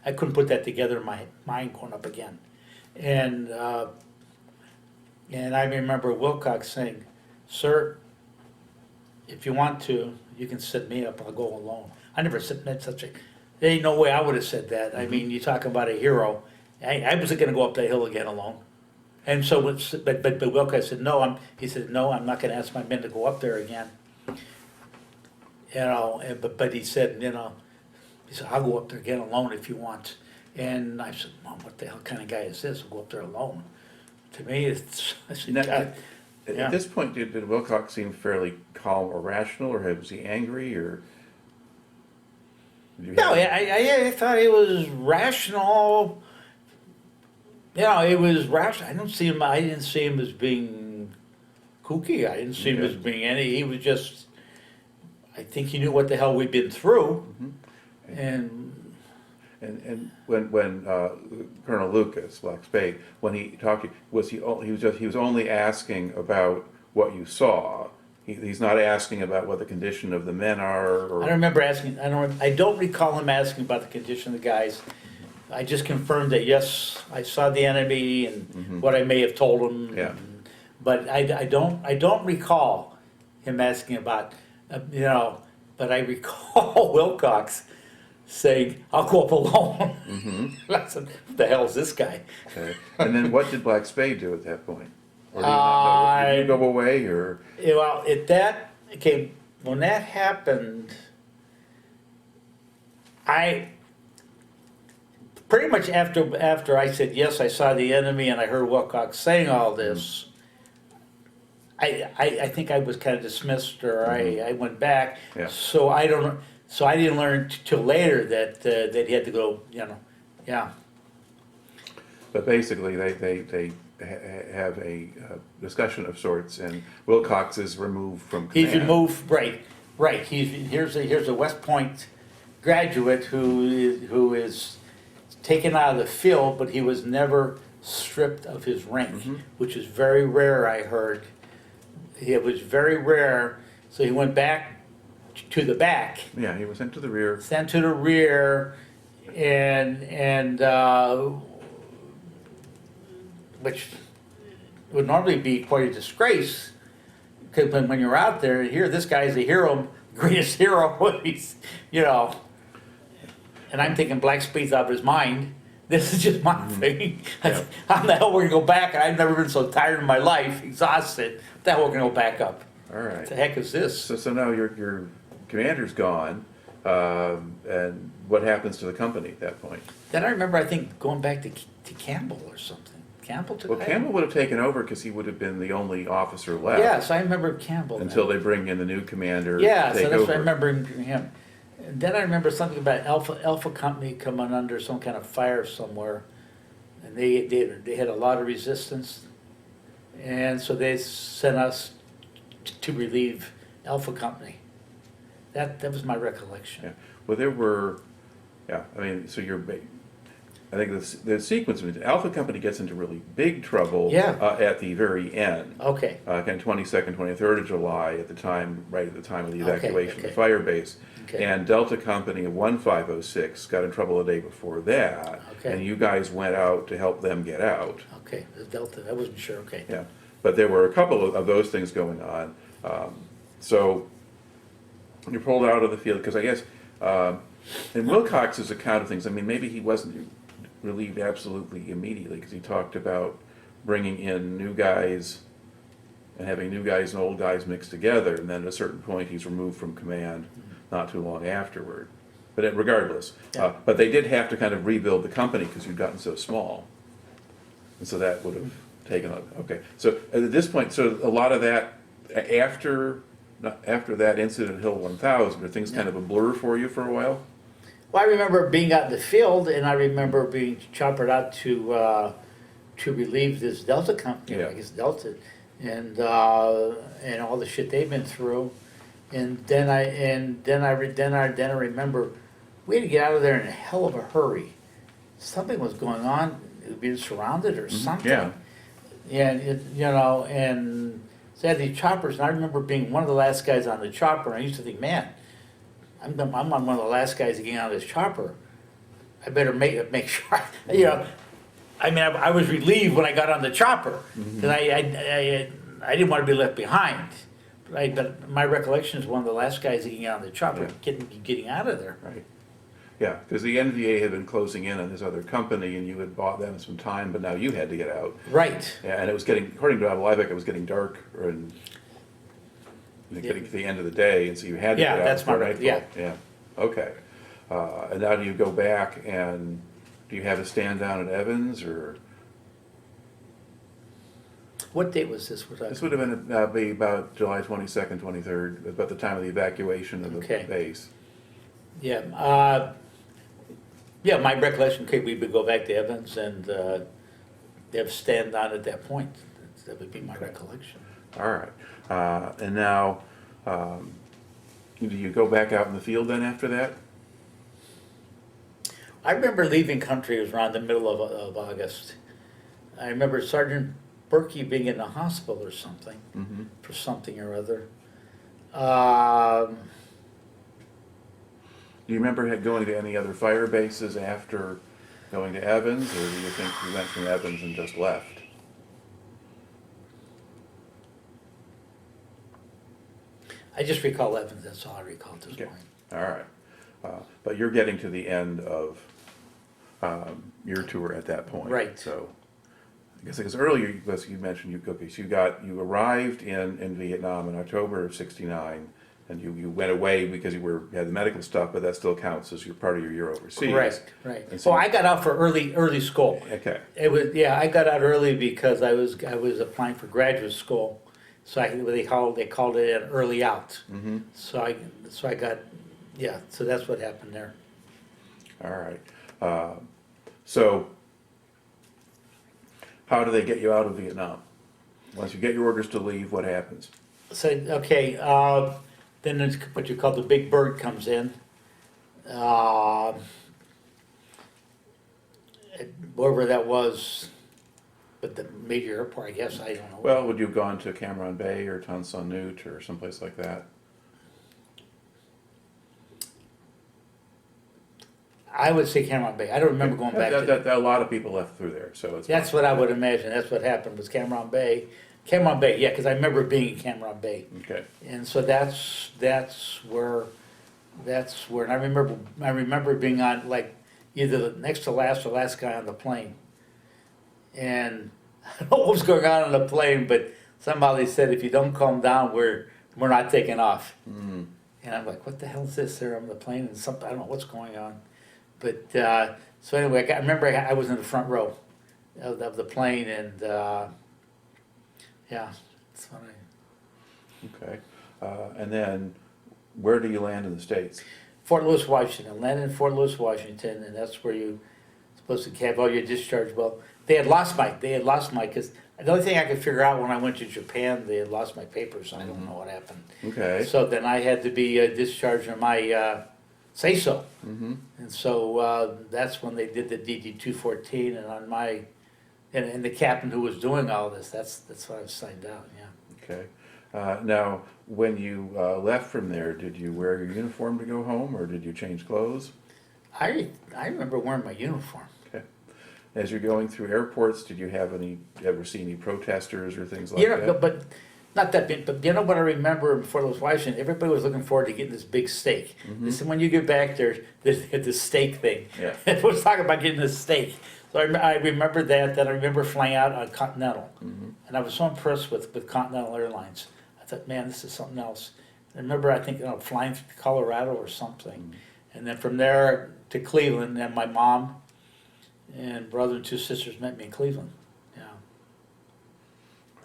I couldn't put that together in my mind going up again. And I remember Wilcox saying, "Sir, if you want to, you can set me up, I'll go alone." I never met such a, there ain't no way I would have said that. I mean, you talk about a hero. I wasn't gonna go up that hill again alone. And so, but Wilcox said, no, he said, no, I'm not gonna ask my men to go up there again. But he said, he said, I'll go up there again alone if you want. And I said, Mom, what the hell kind of guy is this? I'll go up there alone. To me, I said, Now, God, yeah. at this point, did Wilcox seem fairly calm or rational, or was he angry, or? No, I thought he was rational. It was rational. I didn't see him as being kooky. I didn't see him as being he was just, I think he knew what the hell we'd been through. Mm-hmm. And when Colonel Lucas, Black Spade, when he talked to you, he was only asking about what you saw. He's not asking about what the condition of the men are. Or... I don't remember asking. I don't recall him asking about the condition of the guys. I just confirmed that yes, I saw the enemy and what I may have told him. Yeah. But I don't recall him asking about But I recall Wilcox saying, "I'll go up alone." Mm-hmm. I said, "What the hell is this guy?" Okay. And then what did Black Spade do at that point? Or do you not know? Did you go away, or? Well, when that happened, I pretty much after I said yes, I saw the enemy, and I heard Wilcox saying all this. I think I was kind of dismissed, or I went back. Yeah. So I didn't learn till later that he had to go. Yeah. But basically, they have a discussion of sorts, and Wilcox is removed from command. He's removed, right. Here's a West Point graduate who is taken out of the field, but he was never stripped of his rank, which is very rare, I heard. It was very rare, so he went back to the back. Yeah, he was sent to the rear. Sent to the rear, and which would normally be quite a disgrace, because when you're out there, here, this guy's a hero, greatest hero, he's, you know, and I'm thinking black space out of his mind. This is just my thing. Yeah. How the hell we're gonna go back? And I've never been so tired in my life, exhausted. The hell we're gonna go back up? All right. What the heck is this? So now your commander's gone, and what happens to the company at that point? Then I remember, I think, going back to Campbell or something. Campbell took. Well, Campbell would have taken over because he would have been the only officer left. Yes, I remember Campbell. Until then. they bring in the new commander. Yeah, to so take that's over. what I remember him. And then I remember something about Alpha Company coming under some kind of fire somewhere, and they had a lot of resistance, and so they sent us to relieve Alpha Company. That was my recollection. Yeah. Well, there were, yeah. I mean, so I think the sequence of Alpha Company gets into really big trouble. Yeah. At the very end. Okay. Kind of 22nd, 23rd of July, at the time, right at the time of the Okay, evacuation of the okay. fire base. Okay. And Delta Company of 1506 got in trouble the day before that. Okay. And you guys went out to help them get out. Okay, the Delta. I wasn't sure. Okay. Yeah. But there were a couple of those things going on. So you pulled out of the field, because I guess in Wilcox's account of things, I mean, maybe he wasn't relieved absolutely immediately, because he talked about bringing in new guys and having new guys and old guys mixed together, and then at a certain point he's removed from command not too long afterward. But regardless, Yeah. but they did have to kind of rebuild the company because you'd gotten so small, and so that would have taken up. Okay, so at this point, so a lot of that after that incident at Hill 1000, are things kind of a blur for you for a while? Well, I remember being out in the field, and I remember being choppered out to relieve this Delta company, Yeah. I guess Delta, and all the shit they've been through, and then I remember we had to get out of there in a hell of a hurry. Something was going on. We were being surrounded or something. Yeah. And and so I had these choppers, and I remember being one of the last guys on the chopper. And I used to think, man, I'm on one of the last guys to get out of this chopper. I better make sure, I mean, I was relieved when I got on the chopper, because I didn't want to be left behind. But my recollection is one of the last guys getting out of the chopper, Yeah. getting out of there. Right. Yeah, because the NVA had been closing in on this other company, and you had bought them some time, but now you had to get out. Right. Yeah, and it was getting, according to Libeck, it was getting dark, and getting to the end of the day, and so you had to Yeah, get out. that's my before right- nightfall. Yeah, okay. And now do you go back, and do you have a stand down at Evans, or? What date was this? This would have been, be about July 22nd, 23rd, about the time of the evacuation of the Okay. base. Yeah. Yeah, my recollection, okay, we would go back to Evans and have a stand down at that point. That would be my recollection. All right. And now, do you go back out in the field then after that? I remember leaving country, it was around the middle of August. I remember Sergeant Berkey being in the hospital or something, Mm-hmm. for something or other. Do you remember going to any other fire bases after going to Evans, or do you think you went from Evans and just left? I just recall Evans, that's all I recall at this Okay. point. All right. But you're getting to the end of your tour at that point. Right. So, I guess because earlier, as you mentioned, you arrived in Vietnam in October of '69, and you went away because you had the medical stuff, but that still counts as part of your year overseas. Correct, right. And so Well, I got out for early school. Okay. It was, yeah, I got out early because I was applying for graduate school, so they called it an early out. Mm-hmm. So I got, yeah, so that's what happened there. All right. So, how do they get you out of Vietnam? Once you get your orders to leave, what happens? So, okay, then there's what you call the big bird comes in. Wherever that was, but the major airport, I guess, I don't know. Well, would you have gone to Cam Bay or Tan Son Nhut or someplace like that? I would say Cameron Bay. I don't remember going back to A lot of people left through there, so it's. That's what I would imagine. That's what happened was Cameron Bay. Cameron Bay, yeah, because I remember being in Cameron Bay. Okay. And so that's where, and I remember being on like either the next to last or last guy on the plane. And I don't know what was going on the plane, but somehow they said, if you don't calm down, we're not taking off. Mm. And I'm like, what the hell is this there on the plane? And something, I don't know what's going on. But, so anyway, I remember I was in the front row of the plane, and, yeah, that's when Okay. And then, where do you land in the States? Fort Lewis, Washington, landed in Fort Lewis, Washington, and that's where you're supposed to have all your discharge. Well, they had lost my, because the only thing I could figure out when I went to Japan, they had lost my papers. I don't know what happened. Okay. So then I had to be discharged on my say-so. Mm-hmm. And so that's when they did the DD-214, and on my, and the captain who was doing all this, that's what I was signed out, yeah. Okay. Now, when you left from there, did you wear your uniform to go home, or did you change clothes? I remember wearing my uniform. Okay. As you're going through airports, did you ever see any protesters or things like Yeah, that? but not that big, but you know what I remember in Fort Lewis, Washington, everybody was looking forward to getting this big steak. They said, when you get back there, there's this steak thing. Yeah. Everyone was talking about getting this steak. So I remember that I remember flying out on Continental. And I was so impressed with Continental Airlines. I thought, man, this is something else. I remember, I think, flying to Colorado or something. And then from there to Cleveland, and my mom and brother and two sisters met me in Cleveland. Yeah.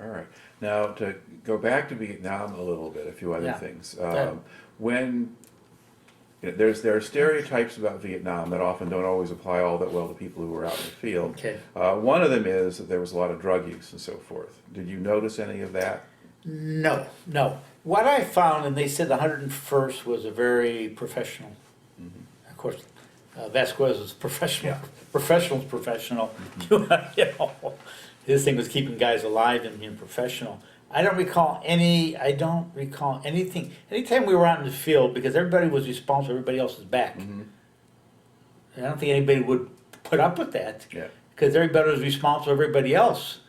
All right. Now, to go back to Vietnam a little bit, a few other Yeah. things. Yeah. When there are stereotypes about Vietnam that often don't always apply all that well to people who were out in the field. Okay. One of them is that there was a lot of drug use and so forth. Did you notice any of that? No. What I found, and they said the 101st was a very professional. Of course, Vasquez was professional. Professional's professional. You know, his thing was keeping guys alive and being professional. I don't recall anything. Anytime we were out in the field, because everybody was responsible for everybody else's back. And I don't think anybody would put up with that. Yeah. Because everybody was responsible for everybody else.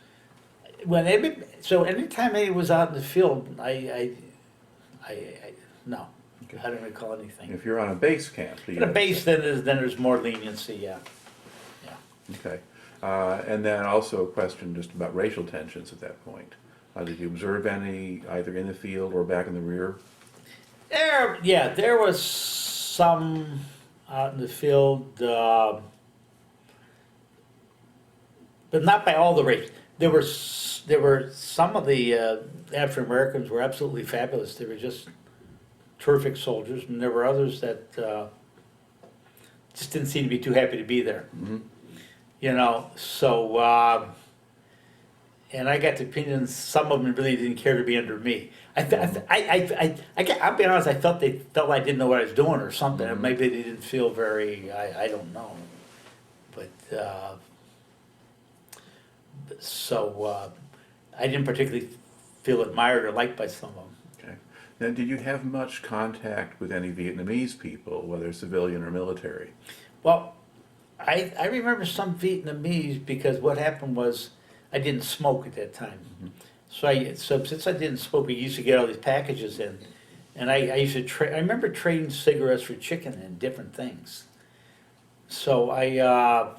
So anytime anybody was out in the field, no. Okay. I don't recall anything. If you're on a base camp, do you At a base, then there's more leniency, yeah. Okay. And then also a question just about racial tensions at that point. Did you observe any, either in the field or back in the rear? There was some out in the field, but not by all the races. There were some of the African Americans were absolutely fabulous. They were just terrific soldiers, and there were others that just didn't seem to be too happy to be there. You know, so and I got the opinion some of them really didn't care to be under me. I'll be honest, I felt they felt I didn't know what I was doing or something. And maybe they didn't feel very, I don't know. But, so I didn't particularly feel admired or liked by some of them. Okay. Now, did you have much contact with any Vietnamese people, whether civilian or military? Well, I remember some Vietnamese because what happened was I didn't smoke at that time. So since I didn't smoke, we used to get all these packages in, and I used to I remember trading cigarettes for chicken and different things. So but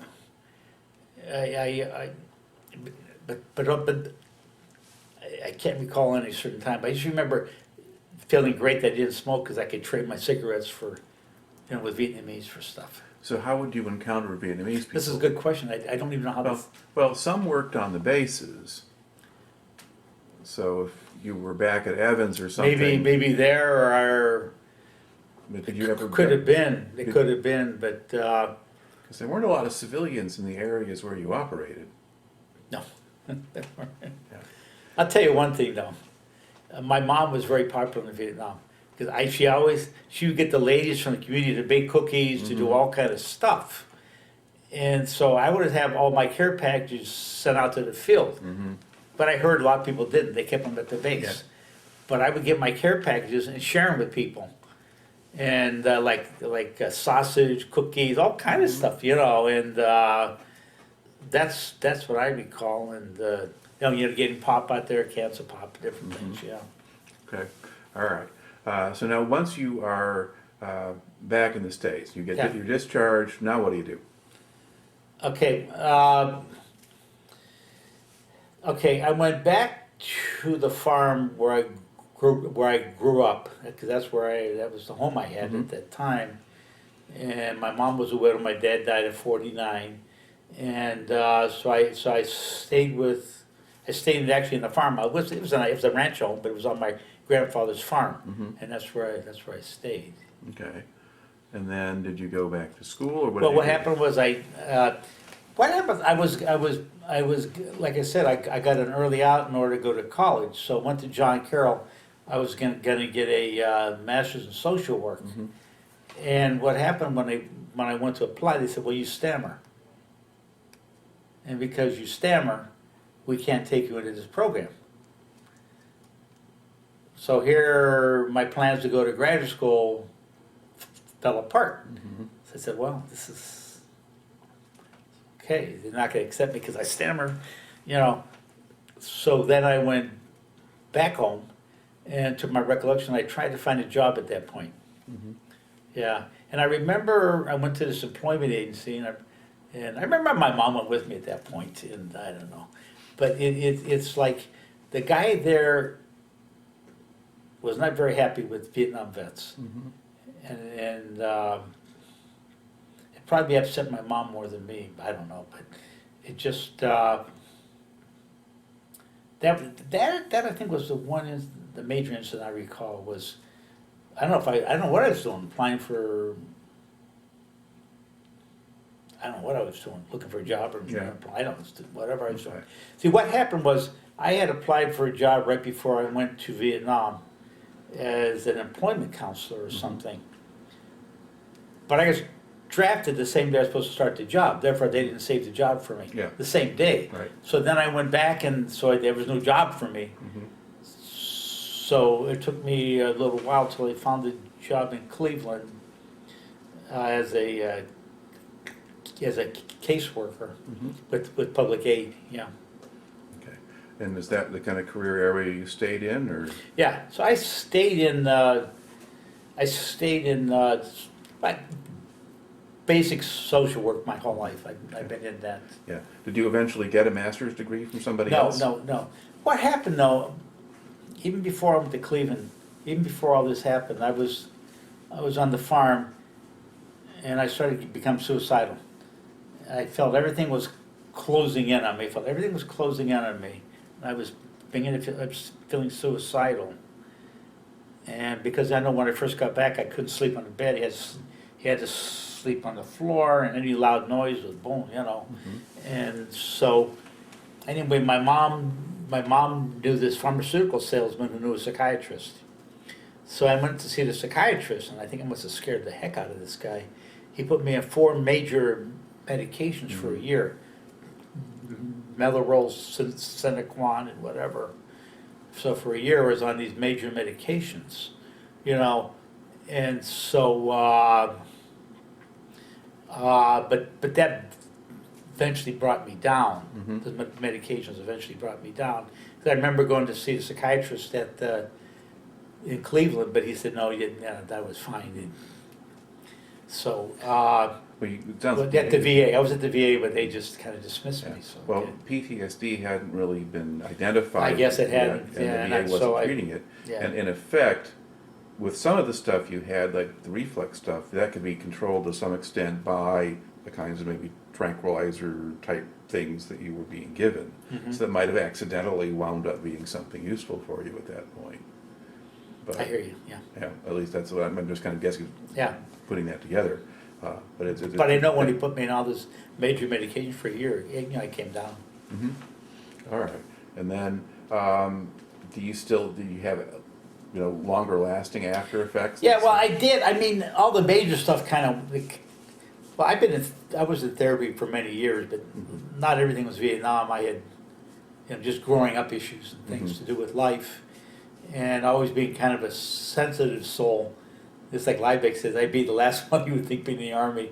I can't recall any certain time. But I just remember feeling great that I didn't smoke because I could trade my cigarettes for, with Vietnamese for stuff. So how would you encounter Vietnamese people? This is a good question. I don't even know how this. Well, some worked on the bases. So if you were back at Evans or something. Maybe there or But did you ever could have been. It could have been, but because there weren't a lot of civilians in the areas where you operated. no. I'll tell you one thing though. My mom was very popular in Vietnam because she would get the ladies from the community to bake cookies, to do all kind of stuff, and so I would have all my care packages sent out to the field. But I heard a lot of people didn't. They kept them at the base. Yeah. But I would get my care packages and share them with people. and sausage, cookies, all kind of stuff, you know, and that's what I recall, and you know, you're getting pop out there, cans of pop, different things, yeah. Okay, all right. So now once you are back in the States, you get Yeah. your discharge, now what do you do? Okay, okay, I went back to the farm where I grew up, because that was the home I had at that time. And my mom was a widow, my dad died at 49. And so I stayed actually in the farm. It was a ranch home, but it was on my grandfather's farm, and that's where I stayed. Okay. And then did you go back to school, or what? Well, did what you do? happened was what happened? I was like I said, I got an early out in order to go to college. So I went to John Carroll. I was gonna get a master's in social work. And what happened when I went to apply? They said, "Well, you stammer, and because you stammer, we can't take you into this program." So here, my plans to go to graduate school fell apart. So I said, "Well, this is okay. They're not going to accept me because I stammer, you know." So then I went back home, and to my recollection, I tried to find a job at that point. Yeah, and I remember I went to this employment agency, and I remember my mom went with me at that point, and I don't know, but it's like the guy there was not very happy with Vietnam vets, and it probably upset my mom more than me. I don't know, but it just that I think was the major incident I recall was. I don't know what I was doing, applying for, I don't know what I was doing, looking for a job or I don't know, whatever I was doing. See, what happened was I had applied for a job right before I went to Vietnam as an employment counselor or something. But I was drafted the same day I was supposed to start the job, therefore they didn't save the job for me the same day. Right. So then I went back and so there was no job for me. So it took me a little while till I found a job in Cleveland as a caseworker with public aid. Yeah. Okay. And is that the kind of career area you stayed in, or? Yeah. So I stayed in like basic social work my whole life. I've been in that. Yeah. Did you eventually get a master's degree from somebody else? No. What happened though? Even before I went to Cleveland, even before all this happened, I was on the farm, and I started to become suicidal. I felt everything was closing in on me. And I was feeling suicidal. And because I know when I first got back, I couldn't sleep on the bed. He had to sleep on the floor, and any loud noise was boom, you know. And so, anyway, my mom knew this pharmaceutical salesman who knew a psychiatrist. So I went to see the psychiatrist, and I think I must have scared the heck out of this guy. He put me on 4 major medications for a year. Mellarol, Senequan, and whatever. So for a year I was on these major medications, you know. And so, but that eventually brought me down. The medications eventually brought me down. 'Cause I remember going to see a psychiatrist in Cleveland, but he said, no, that was fine. So, at the VA, I was at the VA, but they just kind of dismissed me. So, well, PTSD hadn't really been identified. I guess it hadn't, and the VA wasn't treating it. Yeah. And in effect, with some of the stuff you had, like the reflex stuff, that could be controlled to some extent by the kinds of maybe tranquilizer type things that you were being given. So that might have accidentally wound up being something useful for you at that point. But, I hear you, yeah. Yeah, at least that's what I'm just kind of guessing, Yeah. putting that together. But I know when he put me on all this major medication for a year, I came down. All right. And then, do you have, longer lasting after effects? Yeah, well, I did. I mean, all the major stuff kind of, well, I was in therapy for many years, but not everything was Vietnam. I had, just growing up issues and things to do with life, and always being kind of a sensitive soul. It's like Liebeck says, I'd be the last one you would think being in the Army.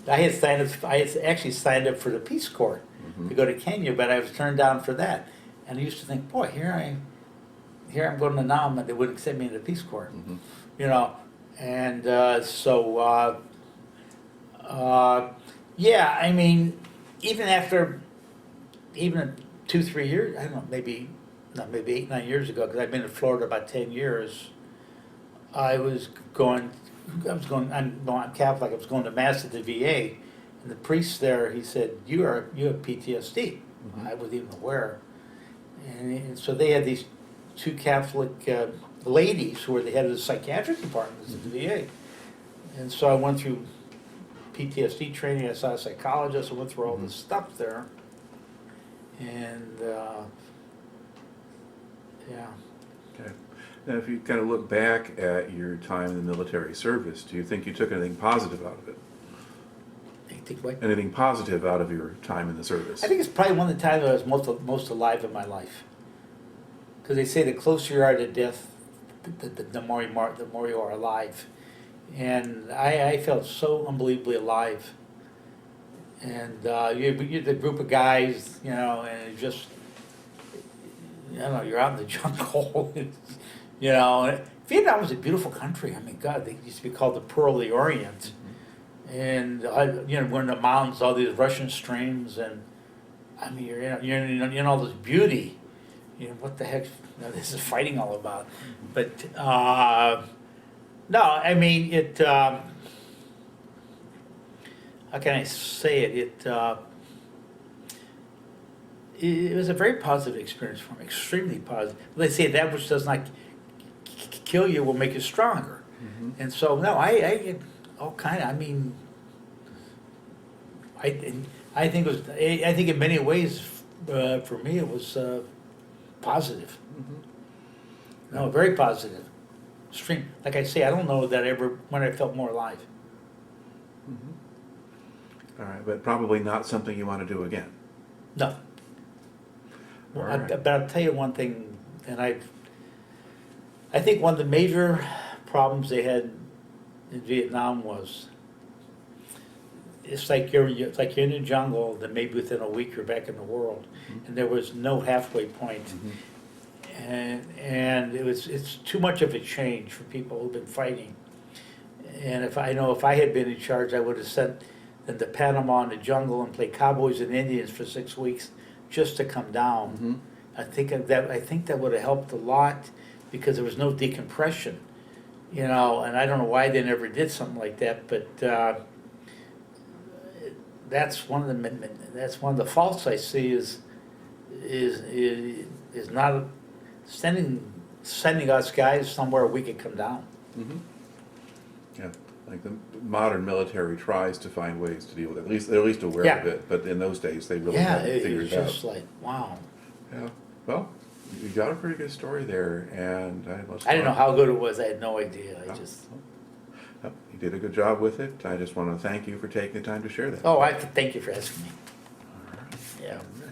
I had actually signed up for the Peace Corps to go to Kenya, but I was turned down for that. And I used to think, boy, here I'm going to Nam, and they wouldn't accept me in the Peace Corps. You know, and yeah, I mean, even after, even 2-3 years, I don't know, maybe 8-9 years ago, because I've been in Florida about 10 years, I'm Catholic, I was going to Mass at the VA, and the priest there, he said, you have PTSD. I wasn't even aware. And so they had these 2 Catholic ladies who were the head of the psychiatric departments at the VA. And so I went through PTSD training, I saw a psychologist, I went through all this stuff there. And, yeah. Okay. Now, if you kind of look back at your time in the military service, do you think you took anything positive out of it? Anything positive out of your time in the service? I think it's probably one of the times I was most alive in my life. Because they say the closer you are to death, the more you are alive. And I felt so unbelievably alive. And you're the group of guys, you know, and it just, you know, you're out in the jungle. You know, Vietnam was a beautiful country. I mean, God, they used to be called the Pearl of the Orient. And you know, we're in the mountains, all these Russian streams, and I mean, you're in all this beauty. You know, what the heck? You know, this is fighting all about. But no, I mean it. How can I say it? It was a very positive experience for me, extremely positive. They say that which does not kill you will make you stronger. And so, no, I all kind of. I mean, I think it was. I think in many ways, for me, it was positive. No, very positive. Extreme. Like I say, I don't know that ever when I felt more alive. All right, but probably not something you want to do again. No. Well, All right. but I'll tell you one thing, and I think one of the major problems they had in Vietnam was it's like you're in the jungle, then maybe within a week you're back in the world, and there was no halfway point. And it's too much of a change for people who've been fighting. And if I had been in charge, I would have sent them to Panama in the jungle and play cowboys and Indians for 6 weeks just to come down. I think that would have helped a lot because there was no decompression, you know. And I don't know why they never did something like that, but that's one of the faults I see is not sending us guys somewhere we could come down. Yeah, like the modern military tries to find ways to deal with it. They're at least aware of it, but in those days they really hadn't figured it out. It's just like, wow. Yeah, well, you got a pretty good story there, and I didn't know how good it was. I had no idea. You did a good job with it. I just want to thank you for taking the time to share that. Oh, I have to thank you for asking me. All right. Yeah. All right.